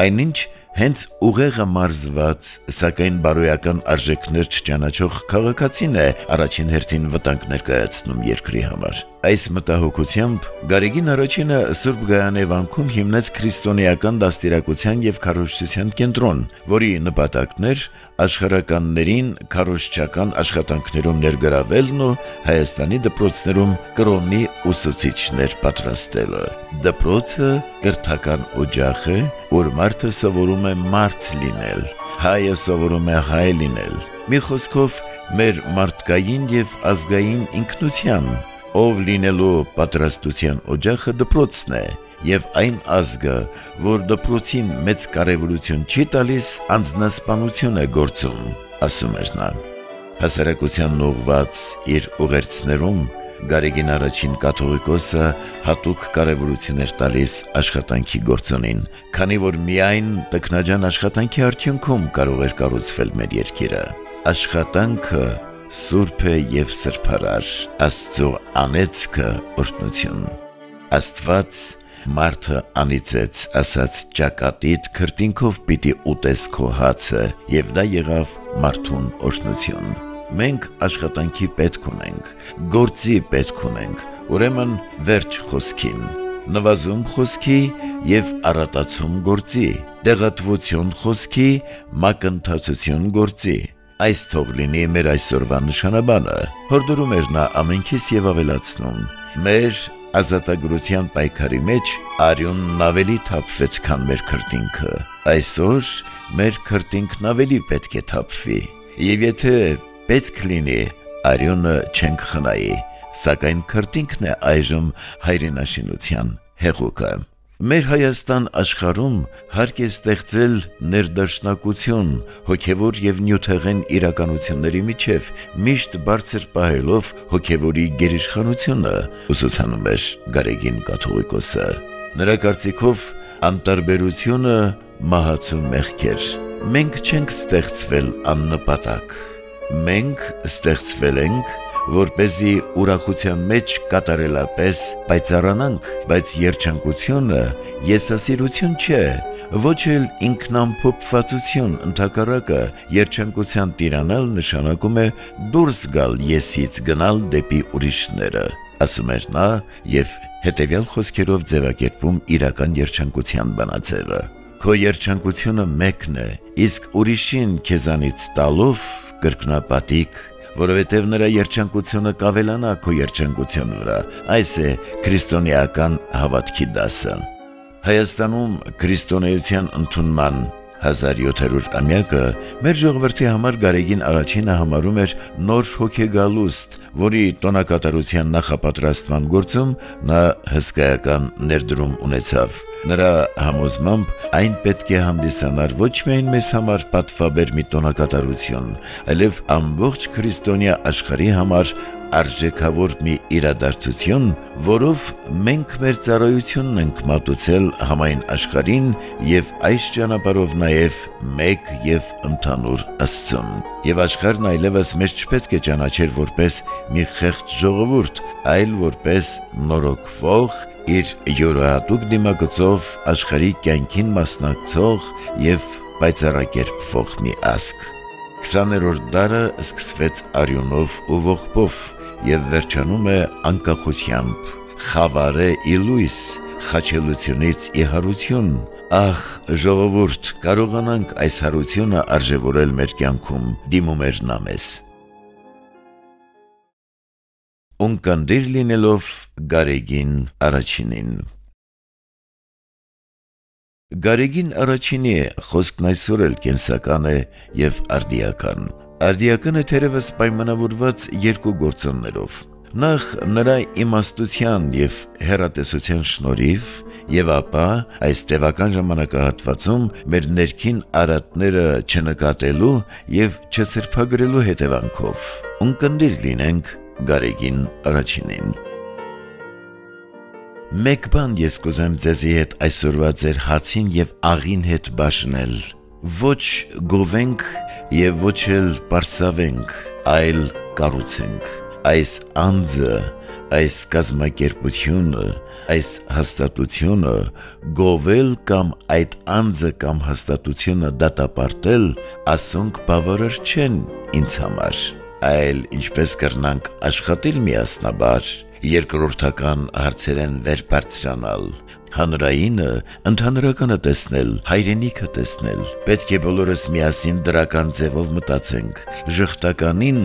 Այնինչ հենց ուղեղը մարզված, սակայն բարոյական արժեքներ չճանաչող քաղաքացին է առաջին հերթին վտանգ ներկայացնում երկրի համար։ Այս մտահոգությամբ Գարեգին առաջինը Սուրբ Գայանե վանքում հիմնեց քրիստոնեական դաստիարակության եւ քարոզչության կենտրոն, որի նպատակն էր աշխարհականներին քարոզչական աշխատանքներում ներգրավելն ու Հայաստանի դպրոցներում կրոնի ուսուցիչներ պատրաստելը։ Դպրոցը կրթական օջախ է, որ մարդը սովորում է մարդ լինել, հայը սովորում է հայ լինել։ Մի խոսքով մեր մարդկային եւ ազգային ինքնության, ով լինելու պատրաստության օջախը դպրոցն է, եւ այն ազգը, որ դպրոցին մեծ կարևորություն չի տալիս, անձնասպանություն է գործում, ասում էր նա։ Հասարակությանն ուղված իր ուղերձներում Գարեգին առաջին կաթողիկոսը հատուկ կարևորություն էր տալիս աշխատանքի գործոնին, քանի որ միայն տքնաջան աշխատանքի արդյունքում կարող էր կառուցվել մեր երկիրը։ Աշխատանքը սուրբ է եւ սրբարար, Աստծո անեծքը օրհնություն։ Աստված մարդը անիծեց, ասաց ճակատիդ քրտինքով պիտի ուտես քո հացը, եւ դա եղավ մարդուն օրհնություն։ Մենք աշխատանքի պետք ունենք, գործի պետք ունենք, ուրեմն վերջ խոսքին, նվազում խոսքի եւ առատացում գործի, դեղատվություն խոսքի, մակընթացություն գործի։ Այս թող լինի մեր այսօրվա նշանաբանը, հորդորում էր նա ամենքիս եւ ավելացնում. մեր ազատագրության պայքարի մեջ արյունն ավելի թափվեց, քան մեր քրտինքը։ Այսօր մեր քրտինքն ավելի պետք է թափվի, եւ եթե պետք լինի, արյունը չենք խնայի, սակայն քրտինքն է այժմ հայրենաշինության հեղուկը։ Մեր Հայաստան աշխարհում հարկ է ստեղծել ներդաշնակություն, հոգևոր եւ նյութեղեն իրականությունների միջև, միշտ բարձր պահելով հոգևորի գերիշխանությունը, ուսուցանում էր Գարեգին կաթողիկոսը։ Նրա կարծիքով անտարբերությունը մահացու մեղք էր։ Մենք չենք ստեղծվել աննպատակ։ Մենք ստեղծվել ենք, որպեսզի ուրախության մեջ կատարելապես պայծառանանք, բայց երջանկությունը եսասիրություն չէ, ոչ էլ ինքնամփոփվածություն, ընդհակառակը երջանկության տիրանալ նշանակում է դուրս գալ եսից, գնալ դեպի ուրիշները, ասում էր նա եւ հետեւյալ խոսքերով ձևակերպում իրական երջանկության բանաձևը։ Քո երջանկությունը մեկն է, իսկ ուրիշին քեզանից տալով կրկնապատիկ, որովհետև նրա երջանկությունը կավելանա քո երջանկության վրա, այս է քրիստոնեական հավատքի դասը։ Հայաստանում քրիստոնեության ընդունման 1700-ամյակը մեր ժողովրդի համար Գարեգին առաջինը համարում էր նոր հոգեգալուստ, որի տոնակատարության նախապատրաստման գործում նա հսկայական ներդրում ունեցավ։ Նրա համոզմամբ այն պետք է հանդիսանար ոչ միայն մեզ համար պատվաբեր մի տոնակատարություն, այլև ամբողջ քրիստոնյա աշխարհի համար արժեքավոր մի իրադարձություն, որով մենք մեր ծառայությունն ենք մատուցել համայն աշխարհին եւ այս ճանապարհով նաեւ մեկ եւ ընդհանուր Աստծուն։ Եվ աշխարհն այլևս մեզ չպետք է ճանաչեր որպես մի խեղճ ժողովուրդ, այլ որպես նորոգվող, իր յուրահատուկ դիմագծով աշխարհի կյանքին մասնակցող եւ պայծառակերպվող մի ազգ։ 20-րդ դարը սկսվեց արյունով ու ողբով եւ վերջանում է անկախությամբ, խավարե ի լույս, խաչելությունից ի հարություն։ Ախ, ժողովուրդ, կարողանանք այս հարությունը արժևորել մեր կյանքում, դիմում էր նա մեզ։ Ունկնդիր լինելով Գարեգին առաջինին։ Գարեգին առաջինի խոսքն այսօր էլ կենսական է եւ արդիական։ Արդիական է թերևս պայմանավորված երկու գործոններով։ Նախ նրա իմաստության եւ հեռատեսության շնորհիվ, եւ ապա այս տևական ժամանակահատվածում մեր ներքին արատները չնկատելու եւ չսրբագրելու հետևանքով ունկնդիր լինենք Գարեգին առաջինին։ Մեկ բան ես կուզեմ ձեզի հետ այսօրվա ձեր հացին եւ աղին հետ բաժնել. ոչ գովենք եւ ոչ էլ պարսավենք, այլ կառուցենք։ Այս անձը, այս կազմակերպությունը, այս հաստատությունը գովել կամ այդ անձը կամ հաստատությունը դատապարտել ասոնք բավարար չեն ինձ համար, այլ ինչպես կրնանք աշխատել միասնաբար, երկրորդական հարցերեն վեր բարձրանալ, հանրայինը ընդհանրականը տեսնել, հայրենիքը տեսնել, պետք է բոլորս միասին դրական ձևով մտածենք, ժխտականին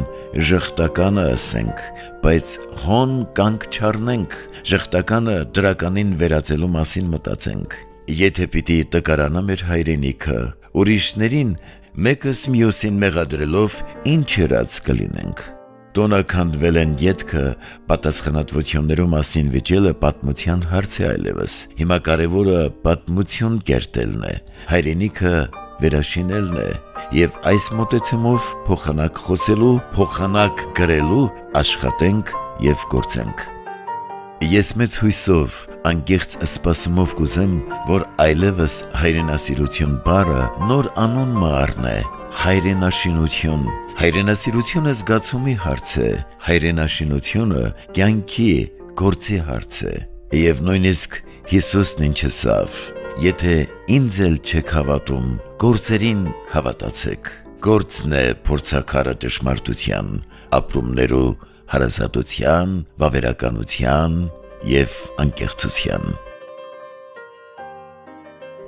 ժխտականը ասենք, բայց հոն կանք չառնենք, ժխտականը դրականին վերածելու մասին մտածենք։ Եթե պիտի տկարանա մեր հայրենիքը, ուրիշներին մեկս մյուսին մեղադրելով ինչ երած կլինենք։ Տոնականդվել են ետքը պատասխանատվություններու մասին վիճելը պատմության հարց է այլևս։ Հիմա կարևորը պատմություն կերտելն է, հայրենիքը վերաշինելն է եւ այս մոտեցումով փոխանակ խոսելու, փոխանակ գրելու աշխատենք եւ գործենք։ Ես մեծ հույսով, անկեղծ սպասումով կուզեմ, որ այլևս հայրենասիրություն բառը նոր անուն մը առնե, հայրենաշինություն։ Հայրենասիրությունը զգացումի հարց է, հայրենաշինությունը կյանքի, գործի հարց է։ Եվ նույնիսկ Հիսուսն ինչ ասավ. եթե ինձ էլ չեք հավատում, գործերին հավատացեք։ Գործն է փորձաքարը ճշմարտության, ապրումներու հարազատության, վավերականության և անկեղծության։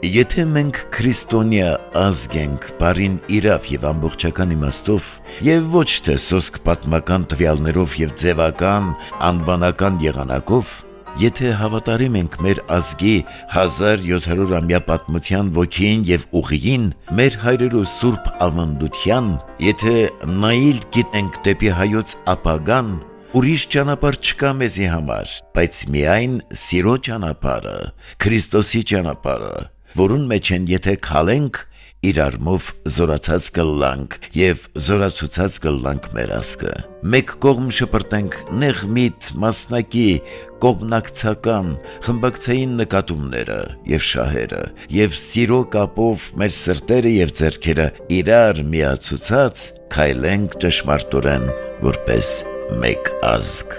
Եթե մենք քրիստոնյա ազգ ենք բառին իրավ և ամբողջական իմաստով և ոչ թե սոսկ պատմական տվյալներով և ձևական, անվանական եղանակով, եթե հավատարիմ ենք մեր ազգի 1700-ամյա պատմության ոգին և ուղիին, մեր հայրերու սուրբ ավանդության, եթե նայիլ գիտենք դեպի հայոց ապագան, ուրիշ ճանապարհ չկա մեզի համար, բայց միայն սիրո ճանապարհը, Քրիստոսի ճանապարհը, որուն մեջ են եթե քալենք, իրարմով զորացած կլանք և զորացուցած կլանք մեր ազգը։ Մեկ կողմ շպրտենք նեղմիտ, մասնակի, կողմնակցական, խմբակցային նկատումները և շահերը և սիրո կապով մեր սրտերը և ձեռքերը իրար միացուցած քայլենք ճշմարտորեն որպես մեկ ազգ։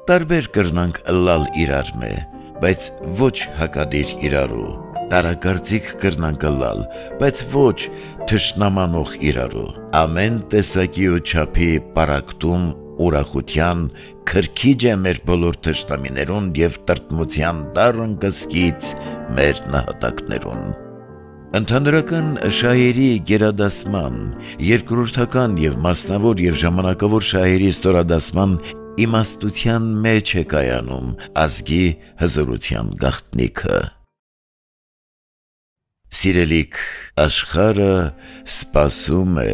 Տարբեր կրնանք ըլլալ իրար մե, բայց ոչ հակադիր իրարու, տարակարծիք կրնանք ըլլալ, բայց ոչ թշնամանող իրարու, ամեն տեսակի ու չափի պարակտում ուրախության քրքիջ է մեր բոլոր թշնամիներուն և տրտմության դառն կսկից մեր նահատակներուն։ Ընդհանրական շահերի գերադասման, երկրորդական և մասնավոր և ժամանակավոր շահերի ստորադասման իմաստության մեջ է կայանում ազգի հզորության գաղտնիքը։ Սիրելիք, աշխարհը սպասում է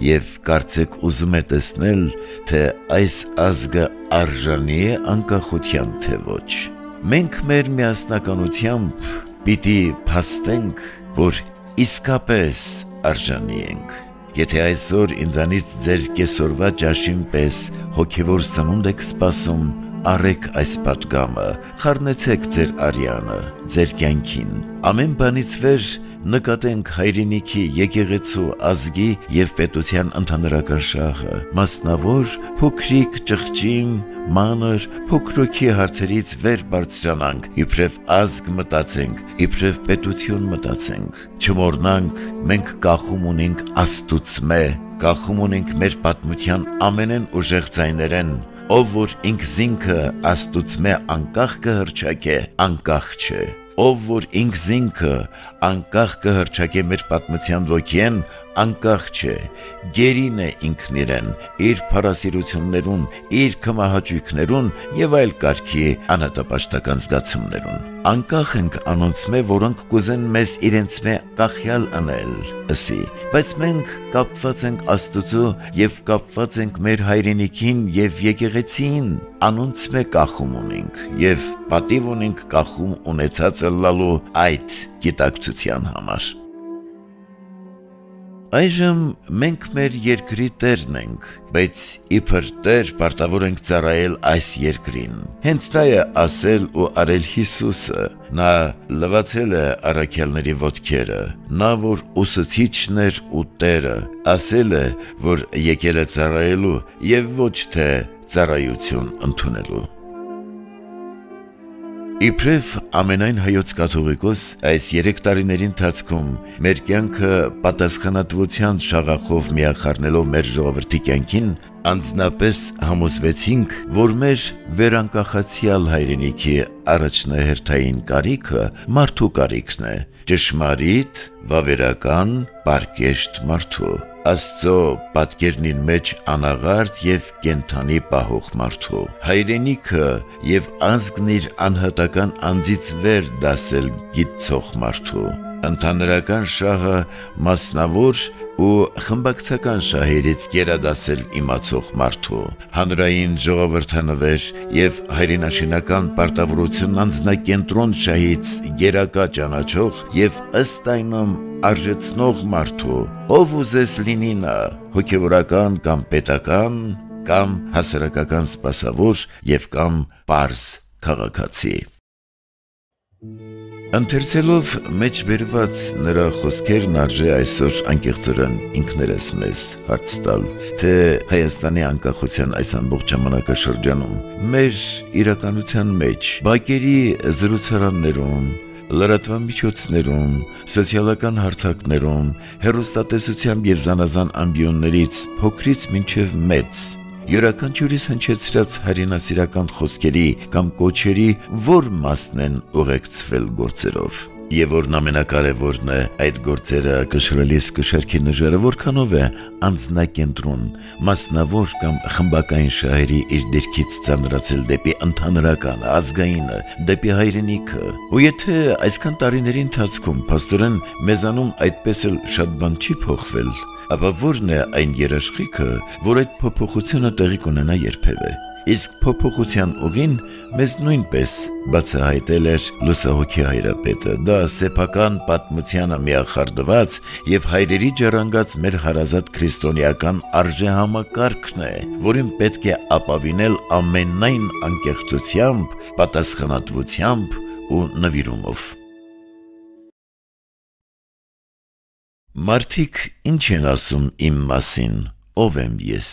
և կարծեք ուզում է տեսնել, թե այս ազգը արժանի է անկախության թե ոչ։ Մենք մեր միասնականությամբ պիտի փաստենք, որ իսկապես արժանի ենք։ Եթե այսօր ինձանից ձեր կեսօրվա ճաշին պես հոգևոր սնունդ եք սպասում, առեք այս պատգամը, խառնեցեք ձեր արյանը, ձեր կյանքին։ Ամեն բանից վեր նկատենք հայրենիքի, եկեղեցու, ազգի և պետության ընդհանրական շահը, մասնավոր, փոքրիկ, ճղճին, մանր, փոքրոքի հարցերից վեր բարձրանանք, իբրև ազգ մտածենք, իբրև պետություն մտածենք։ Չմոռնանք, մենք կախում ունենք Աստուծմե, կախում ունենք մեր պատմության ամենեն ուժեղ ձայներեն, ով որ ինքզինքը Աստուծմե անկախ կհռչակե, անկախ չէ, ով որ ինքզինքը անկախ կհռչակե մեր պատմության ոգին, անկախ չէ, գերին է ինքն իրեն, իր փառասիրություններուն, իր կմահաճույքներուն և այլ կարգի անհատապաշտական զգացումներուն։ Անկախ ենք անոնցմե, որոնք կուզեն մեզ իրենցմե կախյալ անել, ըսի, բայց մենք կապված ենք Աստուծո և կապված ենք մեր հայրենիքին և եկեղեցին, անոնցմե կախում ունենք և պատիվ ունենք կախում ունեցած ըլլալու այդ գիտակցության համար։ Այժմ մենք մեր երկրի տերն ենք, բայց իբր տեր պարտավոր ենք ծառայել այս երկրին։ Հենց դա է ասել ու արել Հիսուսը, նա լվացել է առաքյալների ոտքերը, նա որ ուսուցիչն էր ու տերը, ասել է, որ եկել է ծառայելու և ոչ թե ծառայություն ընդունելու։ Իբրև ամենայն հայոց կաթողիկոս այս 3 տարիների ընթացքում մեր կյանքը պատասխանատվության շաղախով միախառնելով մեր ժողովրդի կյանքին, անձնապես համոզվեցինք, որ մեր վերանկախացյալ հայրենիքի առաջնահերթային կարիքը մարդու կարիքն է, ճշմարիտ, վավերական, պարկեշտ մարդու, Աստծո պատկերնին մեջ անաղարտ և կենթանի պահող մարդու, հայրենիքը և ազգն իր անհատական անձից վեր դասել գիտցող մարդու, ընդհանրական շահը մասնավոր ու խմբակցական շահերից գերադասել իմացող մարդու, հանրային ժողովրդանվեր և հայրենաշինական պարտավորությունն անձնակենտրոն շահից գերակա ճանաչող և ըստ այնմ արժեցնող մարդու, ով ուզես լինի նա, հոգևորական կամ պետական, կամ հասարակական սպասավոր եւ կամ պարզ քաղաքացի։ Ընթերցելով մեջ բերված նրա խոսքերն արժե այսօր անկեղծորեն ինքներս մեզ հարց տալ, թե Հայաստանի անկախության այս ամբողջ ժամանակաշրջանում մեր իրականության մեջ բակերի զրուցարաններում, լրատվամիջոցներում, սոցիալական հարթակներում, հեռուստատեսությամբ եւ զանազան ամբիոններից փոքրից մինչեւ մեծ յուրաքանչյուրիս հնչեցրած հայրենասիրական խոսքերի կամ կոչերի որ մասն են ուղեկցվել գործերով։ Եվ որն ամենակարևորն է, այդ գործերը կշռելիս կշարքի նժերը որքանով է անձնակենտրոն, մասնավոր կամ խմբակային շահերի իր դիրքից ծանրացել դեպի ընդհանրական, ազգայինը, դեպի հայրենիքը։ Ու եթե այսքան տարիների ընթացքում փաստորեն մեզանում այդպես էլ շատ բան չի փոխվել, ապա որն է այն երաշխիքը, որ այդ փոփոխությունը տեղի կունենա երբևէ։ Իսկ փոփոխության ուղին մեզ նույնպես բացահայտել էր լուսահոգի հայրապետը, դա սեփական պատմությանը միախառնված եւ հայրերի ջեռանգած մեր հարազատ քրիստոնեական արժեհամակարգն է, որին պետք է ապավինել ամենայն անկեղծությամբ, պատասխանատվությամբ ու նվիրումով։ Մարդիկ ինչ են ասում իմ մասին, ով եմ ես։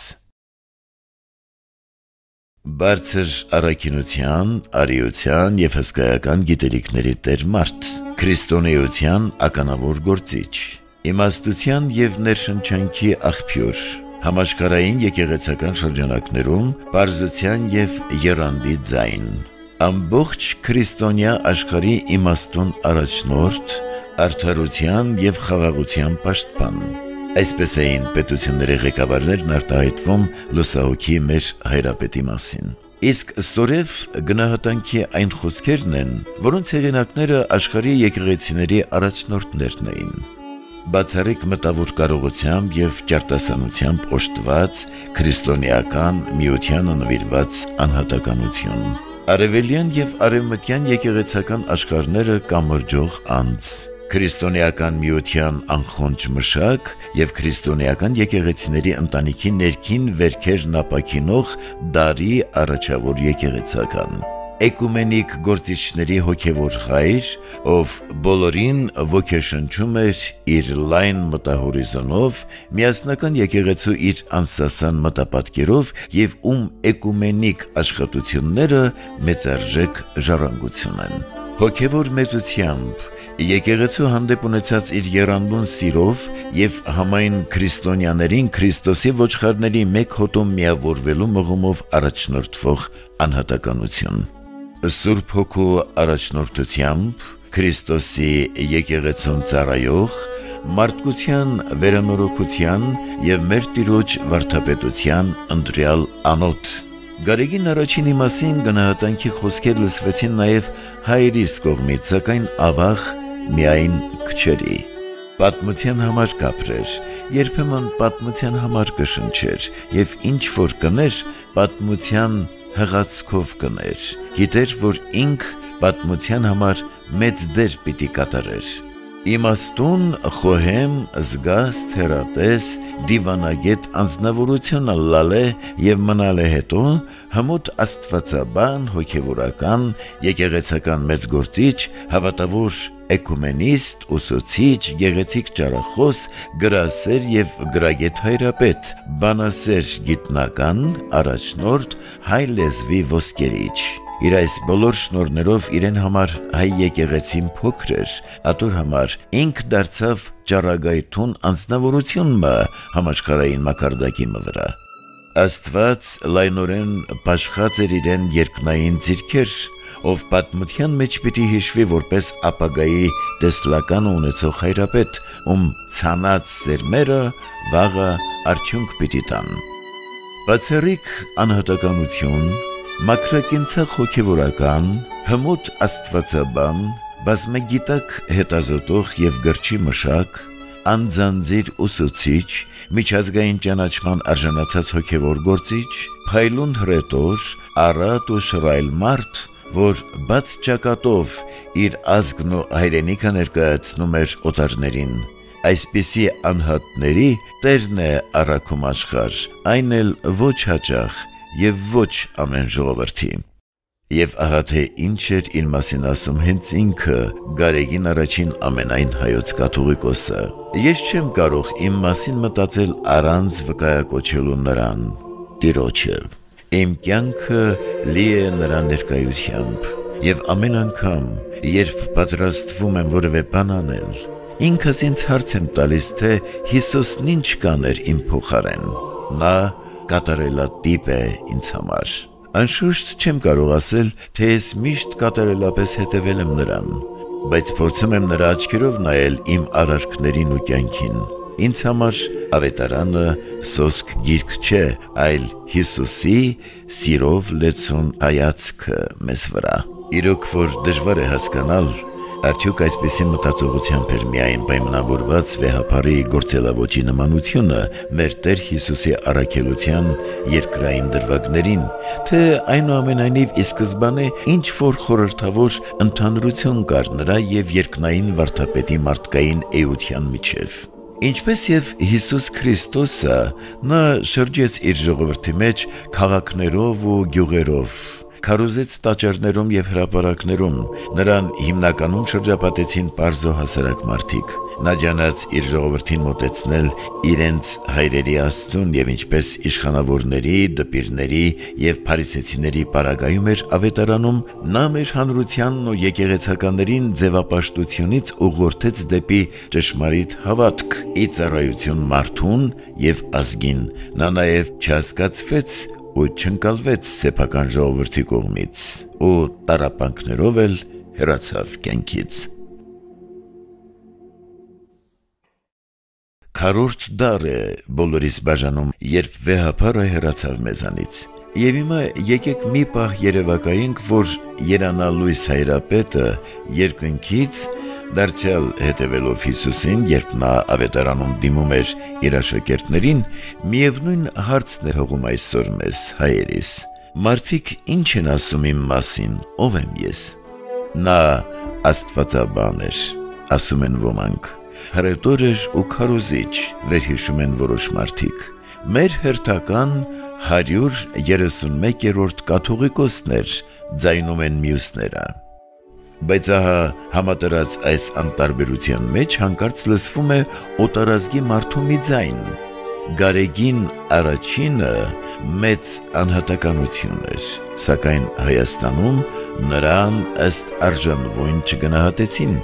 Բարձր առաքինության, արիության եւ հսկայական գիտելիքների տեր մարդ, քրիստոնեության ականավոր գործիչ, իմաստության եւ ներշնչանքի աղբյուր, համաշխարհային եկեղեցական շրջանակներում պարզության եւ եռանդի ձայն, ամբողջ քրիստոնյա աշխարհի իմաստուն առաջնորդ, արդարության եւ խաղաղության պաշտպան։ Այսպես էին պետությունների ղեկավարներն արտահայտվում լուսահոգի մեր հայրապետի մասին։ Իսկ ստորև գնահատանքի այն խոսքերն են, որոնց հեղինակները աշխարհի եկեղեցիների առաջնորդներն էին։ Բացառիկ մտավոր կարողությամբ եւ ճարտասանությամբ օժտված քրիստոնեական միությանը նվիրված անհատականություն։ Արևելյան եւ արևմտյան եկեղեցական աշխարհները կամրջող անձ, քրիստոնեական միության անխոնջ մշակ եւ քրիստոնեական եկեղեցիների ընտանիքի ներքին վերքերն ապաքինող դարի առաջավոր եկեղեցական, էկումենիկ գործիչների հոգևոր հայր, ով բոլորին ոգեշնչում էր իր լայն մտահորիզոնով, միասնական եկեղեցու իր անսասան մտապատկերով եւ էկումենիկ աշխատությունները մեծարժեք ժառանգություն են։ Հոգևոր մեծությամբ, եկեղեցու հանդեպ ունեցած իր եռանդուն սիրով եւ համայն քրիստոնյաներին Քրիստոսի ոչխարների մեկ հոտում միավորվելու մղումով առաջնորդվող անհատականություն։ Սուրբ Հոգու առաջնորդությամբ Քրիստոսի եկեղեցուն ծառայող, մարդկության վերանորոգության եւ մեր Տիրոջ վարդապետության ընտրյալ անոթ։ Գարեգին առաջինի մասին գնահատանքի խոսքեր լսվեցին նաև հայրիս կողմից, սակայն ավաղ միայն քչերի։ Պատմության համար կապրեր, երբեմն պատմության համար կշնչեր եւ ինչ որ կներ, պատմության հղացքով կներ։ Գիտեր, որ ինք պատմության համար մեծ դեր պիտի կատարեր։ Իմաստուն, խոհեմ, զգաստ, հեռատես, դիվանագետ անձնավորությունը լալ է եւ մնալ է հետո հմուտ աստվածաբան, հոգևորական, եկեղեցական մեծ գործիչ, հավատավոր էկումենիստ, ուսուցիչ, գեղեցիկ ճարախոս, գրասեր եւ գրագետ հայրապետ, բանասեր գիտնական, առաջնորդ, հայ լեզվի ոսկերիչ։ Իր այս բոլոր շնորհներով իրեն համար հայ եկեղեցին փոքր էր, ատոր համար ինք դարձավ ճառագայթուն անձնավորություն համաշխարհային մակարդակի վրա։ Աստված լայնորեն բաշխած էր իրեն երկնային ձիրքեր, ով պատմության մեջ պիտի հիշվի որպես ապագայի տեսլական ունեցող հայրապետ, ցանած սերմերը վաղը արդյունք պիտի տան։ Բացառիկ անհատականություն, մակրակենցաղ հոգևորական, հմուտ աստվածաբան, բազմագիտակ հետազոտող եւ գրչի մշակ, անձանձիր ուսուցիչ, միջազգային ճանաչման արժանացած հոգևոր գործիչ, փայլուն հրետոր, առատ ու շռայլ մարդ, որ բաց ճակատով իր ազգն ու հայրենիքը ներկայացնում էր օտարներին, այսպիսի անհատների Տերն է առաքում աշխարհ, այն էլ ոչ հաճախ եւ ոչ ամեն ժողովրդի։ Եվ ահա թե ինչ էր իր մասին ասում հենց ինքը, Գարեգին առաջին ամենայն հայոց կաթողիկոսը. Ես չեմ կարող իմ մասին մտածել առանց վկայակոչելու նրան, Տիրոջը։ Իմ կյանքը լի է նրա ներկայությամբ, եւ ամեն անգամ, երբ պատրաստվում եմ որևէ բան անել, ինքս ինձ հարց եմ տալիս, թե Հիսուսն ինչ կաներ իմ փոխարեն։ Նա կատարելատիպ է ինձ համար։ Անշուշտ չեմ կարող ասել, թե ես միշտ կատարելապես հետևել եմ նրան, բայց փորձում եմ նրա աչքերով նայել իմ արարքներին ու կյանքին։ Ինձ համար ավետարանը սոսկ գիրք չէ, այլ Հիսուսի սիրով լեցուն հայացքը մեզ վրա։ Իրոք որ դժվար է հասկանալ, արդյոք այսպիսի մտածողությամբ էր միայն պայմանավորված վեհապարի գործելավոճի նմանությունը մեր Տեր Հիսուսի առաքելության երկրային դրվագներին, թե այնուամենայնիվ ի սկզբանե ինչ որ խորհրդավոր ընդհանրություն կար նրա եւ երկնային վարդապետի մարդկային էության միջև։ Ինչպես եւ Հիսուս Քրիստոսը, նա շրջեց իր ժողովրդի մեջ քաղաքներով ու գյուղերով, քարոզեց տաճարներում եւ հրապարակներում, նրան հիմնականում շրջապատեցին պարզ ու հասարակ մարդիկ։ Նա ջանաց իր ժողովրդին մոտեցնել իրենց հայրերի Աստծուն եւ ինչպես իշխանավորների, դպիրների եւ փարիսեցիների պարագայում էր ավետարանում, նա մեր հանրությանն ու եկեղեցականներին ձևապաշտությունից ուղղորդեց դեպի ճշմարիտ հավատք, ի ծառայություն մարդուն եւ ազգին։ Նա նաեւ չհասկացվեց ու չընկալվեց սեփական ժողովրդի կողմից ու տառապանքներով էլ հեռացավ կյանքից։ Քառորդ դար է բոլորիս բաժանում, երբ վեհապարը հեռացավ մեզանից։ Եվ հիմա եկեք մի պահ երևակայենք, որ երանալույս հայրապետը երկնքից դարձյալ հետևելով Հիսուսին, երբ նա ավետարանում դիմում էր իր աշակերտներին, միևնույն հարցն է հողում այսօր մեզ հայերիս. Մարդիկ ինչ են ասում իմ մասին, ով եմ ես։ Նա աստվածաբան էր, ասում են ոմանք, հռետոր էր ու քարոզիչ, վերհիշում են որոշ մարդիկ։ Մեր հերթական 131-րդ կաթողիկոսն էր, ձայնում են մյուսները։ Բայց ահա համատարած այս անտարբերության մեջ հանկարծ լսվում է օտարազգի մարդու մի ձայն։ Գարեգին առաջինը մեծ անհատականություն էր, սակայն Հայաստանում նրան ըստ արժանվույն չգնահատեցին։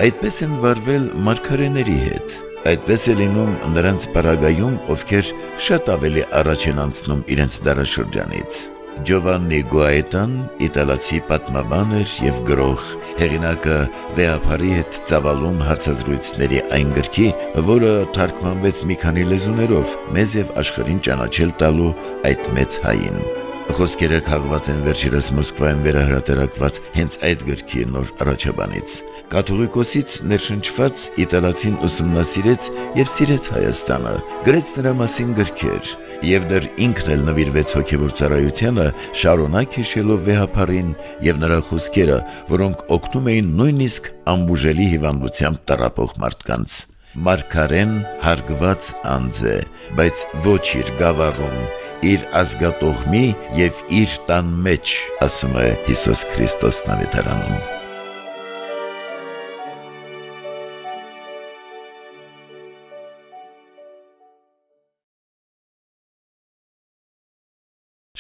Այդպես են վարվել մարգարեների հետ, այդպես է լինում նրանց պարագայում, ովքեր շատ ավելի առաջ են անցնում իրենց դարաշրջանից։ Ջովաննի Գուայտան իտալացի պատմաբան էր եւ գրող, հեղինակը վեհապարի հետ ծավալուն հարցազրույցների այն գրքի, որը թարգմանվեց մի քանի լեզուներով, մեզ եւ աշխարհին ճանաչել տալու այդ մեծ հային։ Խոսքերը քաղված են վերջերս Մոսկվայում վերահրատարակված հենց այդ գրքի նոր առաջաբանից։ Կաթողիկոսից ներշնչված իտալացին ուսումնասիրեց եւ սիրեց Հայաստանը, գրեց նրա մասին գրքեր եւ դեռ ինքն էլ նվիրվեց հոգեվոր ծառայությանը, շարունակ հիշելով վեհապարին եւ նրա խոսքերը, որոնք օգնում էին նույնիսկ անբուժելի հիվանդությամբ տառապող մարդկանց։ Մարգարեն հարգված անձ է, բայց ոչ իր գավառում, իր ազգատողմի եւ իր տան մեջ, ասում է Հիսուս Քրիստոսն ավետարանում։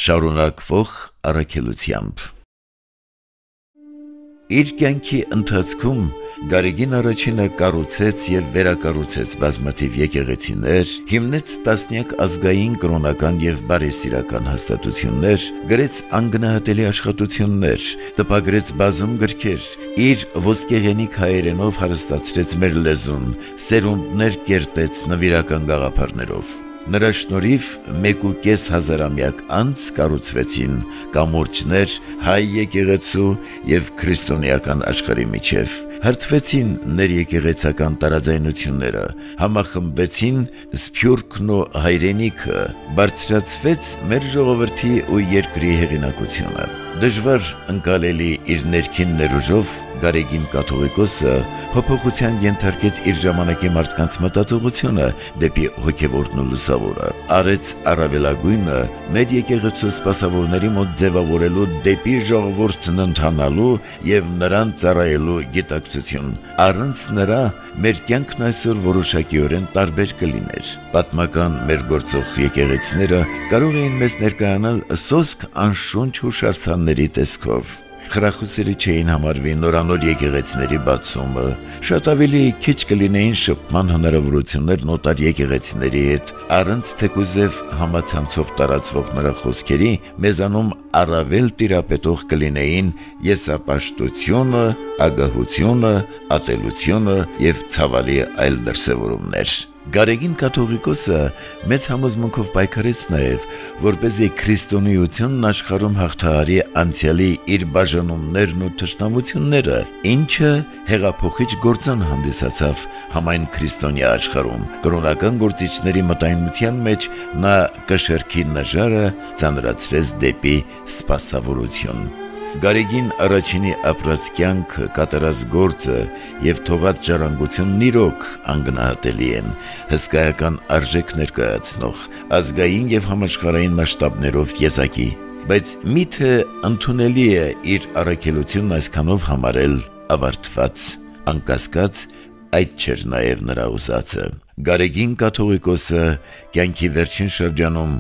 Շարունակվող առաքելությամբ։ Իր կյանքի ընթացքում Գարեգին առաջինը կառուցեց եւ վերակառուցեց բազմաթիվ եկեղեցիներ, հիմնեց տասնյակ ազգային, կրոնական եւ բարեսիրական հաստատություններ, գրեց անգնահատելի աշխատություններ, տպագրեց բազում գրքեր, իր ոսկեղենիկ հայերենով հարստացրեց մեր լեզուն, սերունդներ կերտեց նվիրական գաղափարներով։ Նրա շնորհիվ 1.5 հազարամյակ անց կառուցվեցին կամուրջներ հայ եկեղեցու եւ քրիստոնեական աշխարհի միջև, հրթվեցին ներեկեղեցական տարաձայնությունները, համախմբվեցին սփյուռքն ու հայրենիքը, բարձրացվեց մեր ժողովրդի ու երկրի հեղինակությունը։ Դժվար ընկալելի իր ներքին ներուժով Գարեգին կաթողիկոսը փոփոխության ենթարկեց իր ժամանակի մարդկանց մտածողությունը դեպի հոգևորն ու լուսավորը, արեց առավելագույնը մեր եկեղեցու սպասավորների մոտ ձևավորելու դեպի ժողովուրդն ընթանալու եւ նրան ծառայելու գիտակցություն, առանց նրա մեր կյանքն այսօր որոշակիորեն տարբեր կլիներ։ Պատմական մեր գործող եկեղեցիները կարող էին մեզ ներկայանալ սոսկ անշունչ հուշարձանների տեսքով։ Խրախուսելի չէին համարվի նորանոր եկեղեցիների բացումը, շատ ավելի քիչ կլինեին շփման հնարավորություններն օտար եկեղեցիների հետ, առանց թեկուզև համացանցով տարածվող նրա խոսքերի մեզանում առավել տիրապետող կլինեին եսապաշտությունը, ագահությունը, ատելությունը եւ ցավալի այլ դրսևորումներ։ Գարեգին կաթողիկոսը մեծ համոզմունքով պայքարեց նաև, որպեսզի քրիստոնեությունն աշխարհում հաղթահարի անցյալի իր բաժանումներն ու թշնամությունները, ինչը հեղափոխիչ գործոն հանդիսացավ համայն քրիստոնյա աշխարհում։ Կրոնական գործիչների մտայնության մեջ նա կշեռքի նժարը ծանրացրեց դեպի սպասավորություն։ Գարեգին առաջինի ապրած կյանքը, կատարած գործը եւ թողած ժառանգությունն իրոք անգնահատելի են, հսկայական արժեք ներկայացնող, ազգային եւ համաշխարհային մասշտաբներով եզակի, բայց միթե ընդունելի է իր առաքելությունն այսքանով համարել ավարտված, անկասկած այդ չէր նաեւ նրա ուզածը։ Գարեգին կաթողիկոսը կյանքի վերջին շրջանում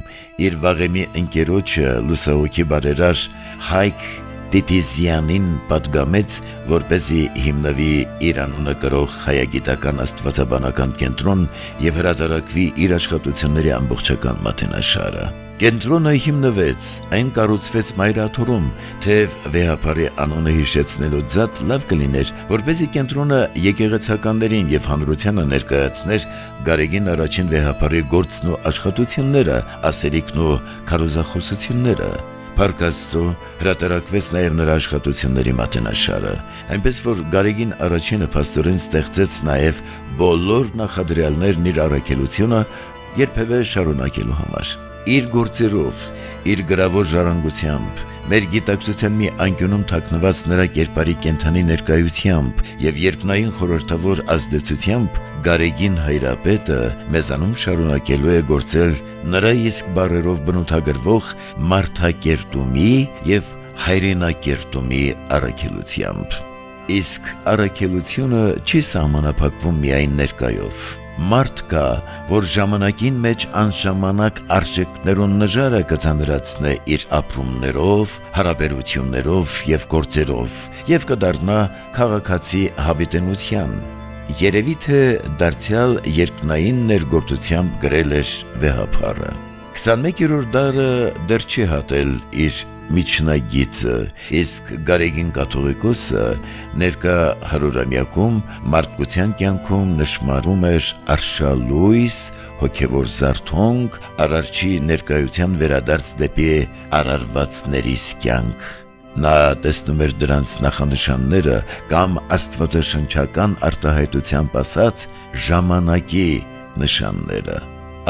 իր վաղեմի ընկերոջը լուսահոգի բարերար Հայկ Տիտիզյանին պատգամեց, որպեսզի հիմնվի իր անունը կրող հայագիտական աստվածաբանական կենտրոն եւ հրատարակվի իր աշխատությունների ամբողջական մատենաշարը։ Կենտրոնը հիմնվեց, այն կառուցվեց Մայրաթորում, թեև վեհապարի անունը հիշեցնելու ձատ լավ կլիներ, որպեսզի կենտրոնը եկեղեցականներին եւ հանրությանը ներկայացներ Գարեգին առաջին վեհապարի գործն ու աշխատությունները, ասելիքն ու քարոզախոսությունները։ Փառքաստու հրատարակվեց նաև նրա աշխատությունների մատենաշարը, այնպես որ Գարեգին առաջինը փաստորեն ստեղծեց նաև բոլոր նախադրյալներն իր առաքելությունը երբևէ շարունակելու համար։ Իր գործերով, իր գրավոր ժառանգությամբ, մեր գիտակցության մի անկյունում թաքնված նրա կերպարի կենդանի ներկայությամբ եւ երկնային խորհրդավոր ազդեցությամբ Գարեգին հայրապետը մեզանում շարունակելու է գործել նրա իսկ բառերով բնութագրվող մարդակերտումի եւ հայրենակերտումի առաքելությամբ։ Իսկ առաքելությունը չի սահմանափակվում միայն ներկայով։ Մարդ կա, որ ժամանակին մեջ անժամանակ արժեքներուն նժարը կծանրացնե իր ապրումներով, հարաբերություններով եւ գործերով եւ կդառնա քաղաքացի հավիտենության։ Երևի թե դարձյալ երկնային ներգործությամբ գրել էր վեհապարը։ 21-րդ դարը դեռ չի հատել իր միջնագիծը, իսկ Գարեգին կաթողիկոսը ներկա հարյուրամյակում մարդկության կյանքում նշմարում էր արշալույս, հոգևոր զարթոնք, արարչի ներկայության վերադարձ դեպի արարվածներիս կյանք։ Նա տեսնում էր դրանց նախանշանները կամ աստվածաշնչական արտահայտությամբ ասած ժամանակի նշանները։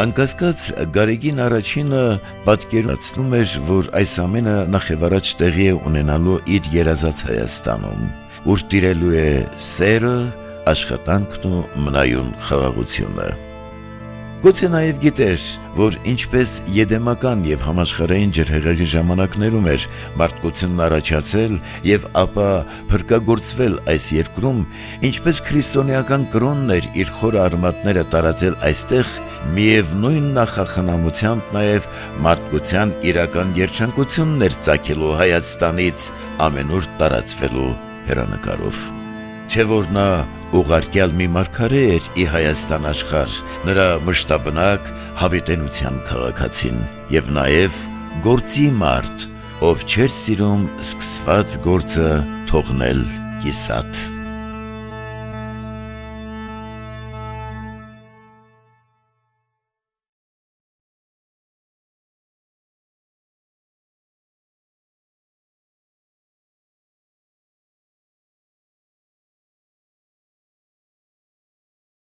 Անկասկած Գարեգին առաջինը պատկերացնում էր, որ այս ամենը նախևառաջ տեղի է ունենալու իր երազած Հայաստանում, ուր տիրելու է սերը, աշխատանքն ու մնայուն խաղաղությունը։ Գուցե նաև գիտեր, որ ինչպես եդեմական եւ համաշխարհային ջրհեղեղի ժամանակներում էր մարդկությունն առաջացել եւ ապա փրկագործվել այս երկրում, ինչպես քրիստոնեական կրոնն էր իր խորը արմատները տարածել այստեղ, միևնույն նախախնամությամբ նաև մարդկության իրական երջանկությունն էր ծագելու Հայաստանից ամենուր տարածվելու հեռանկարով։ Չէ որ նա ուղարկյալ մի մարգարե էր ի Հայաստան աշխարհ, նրա մշտաբնակ հավիտենության քաղաքացին եւ նաեւ գործի մարդ, ով չէր սիրում սկսված գործը թողնել կիսատ։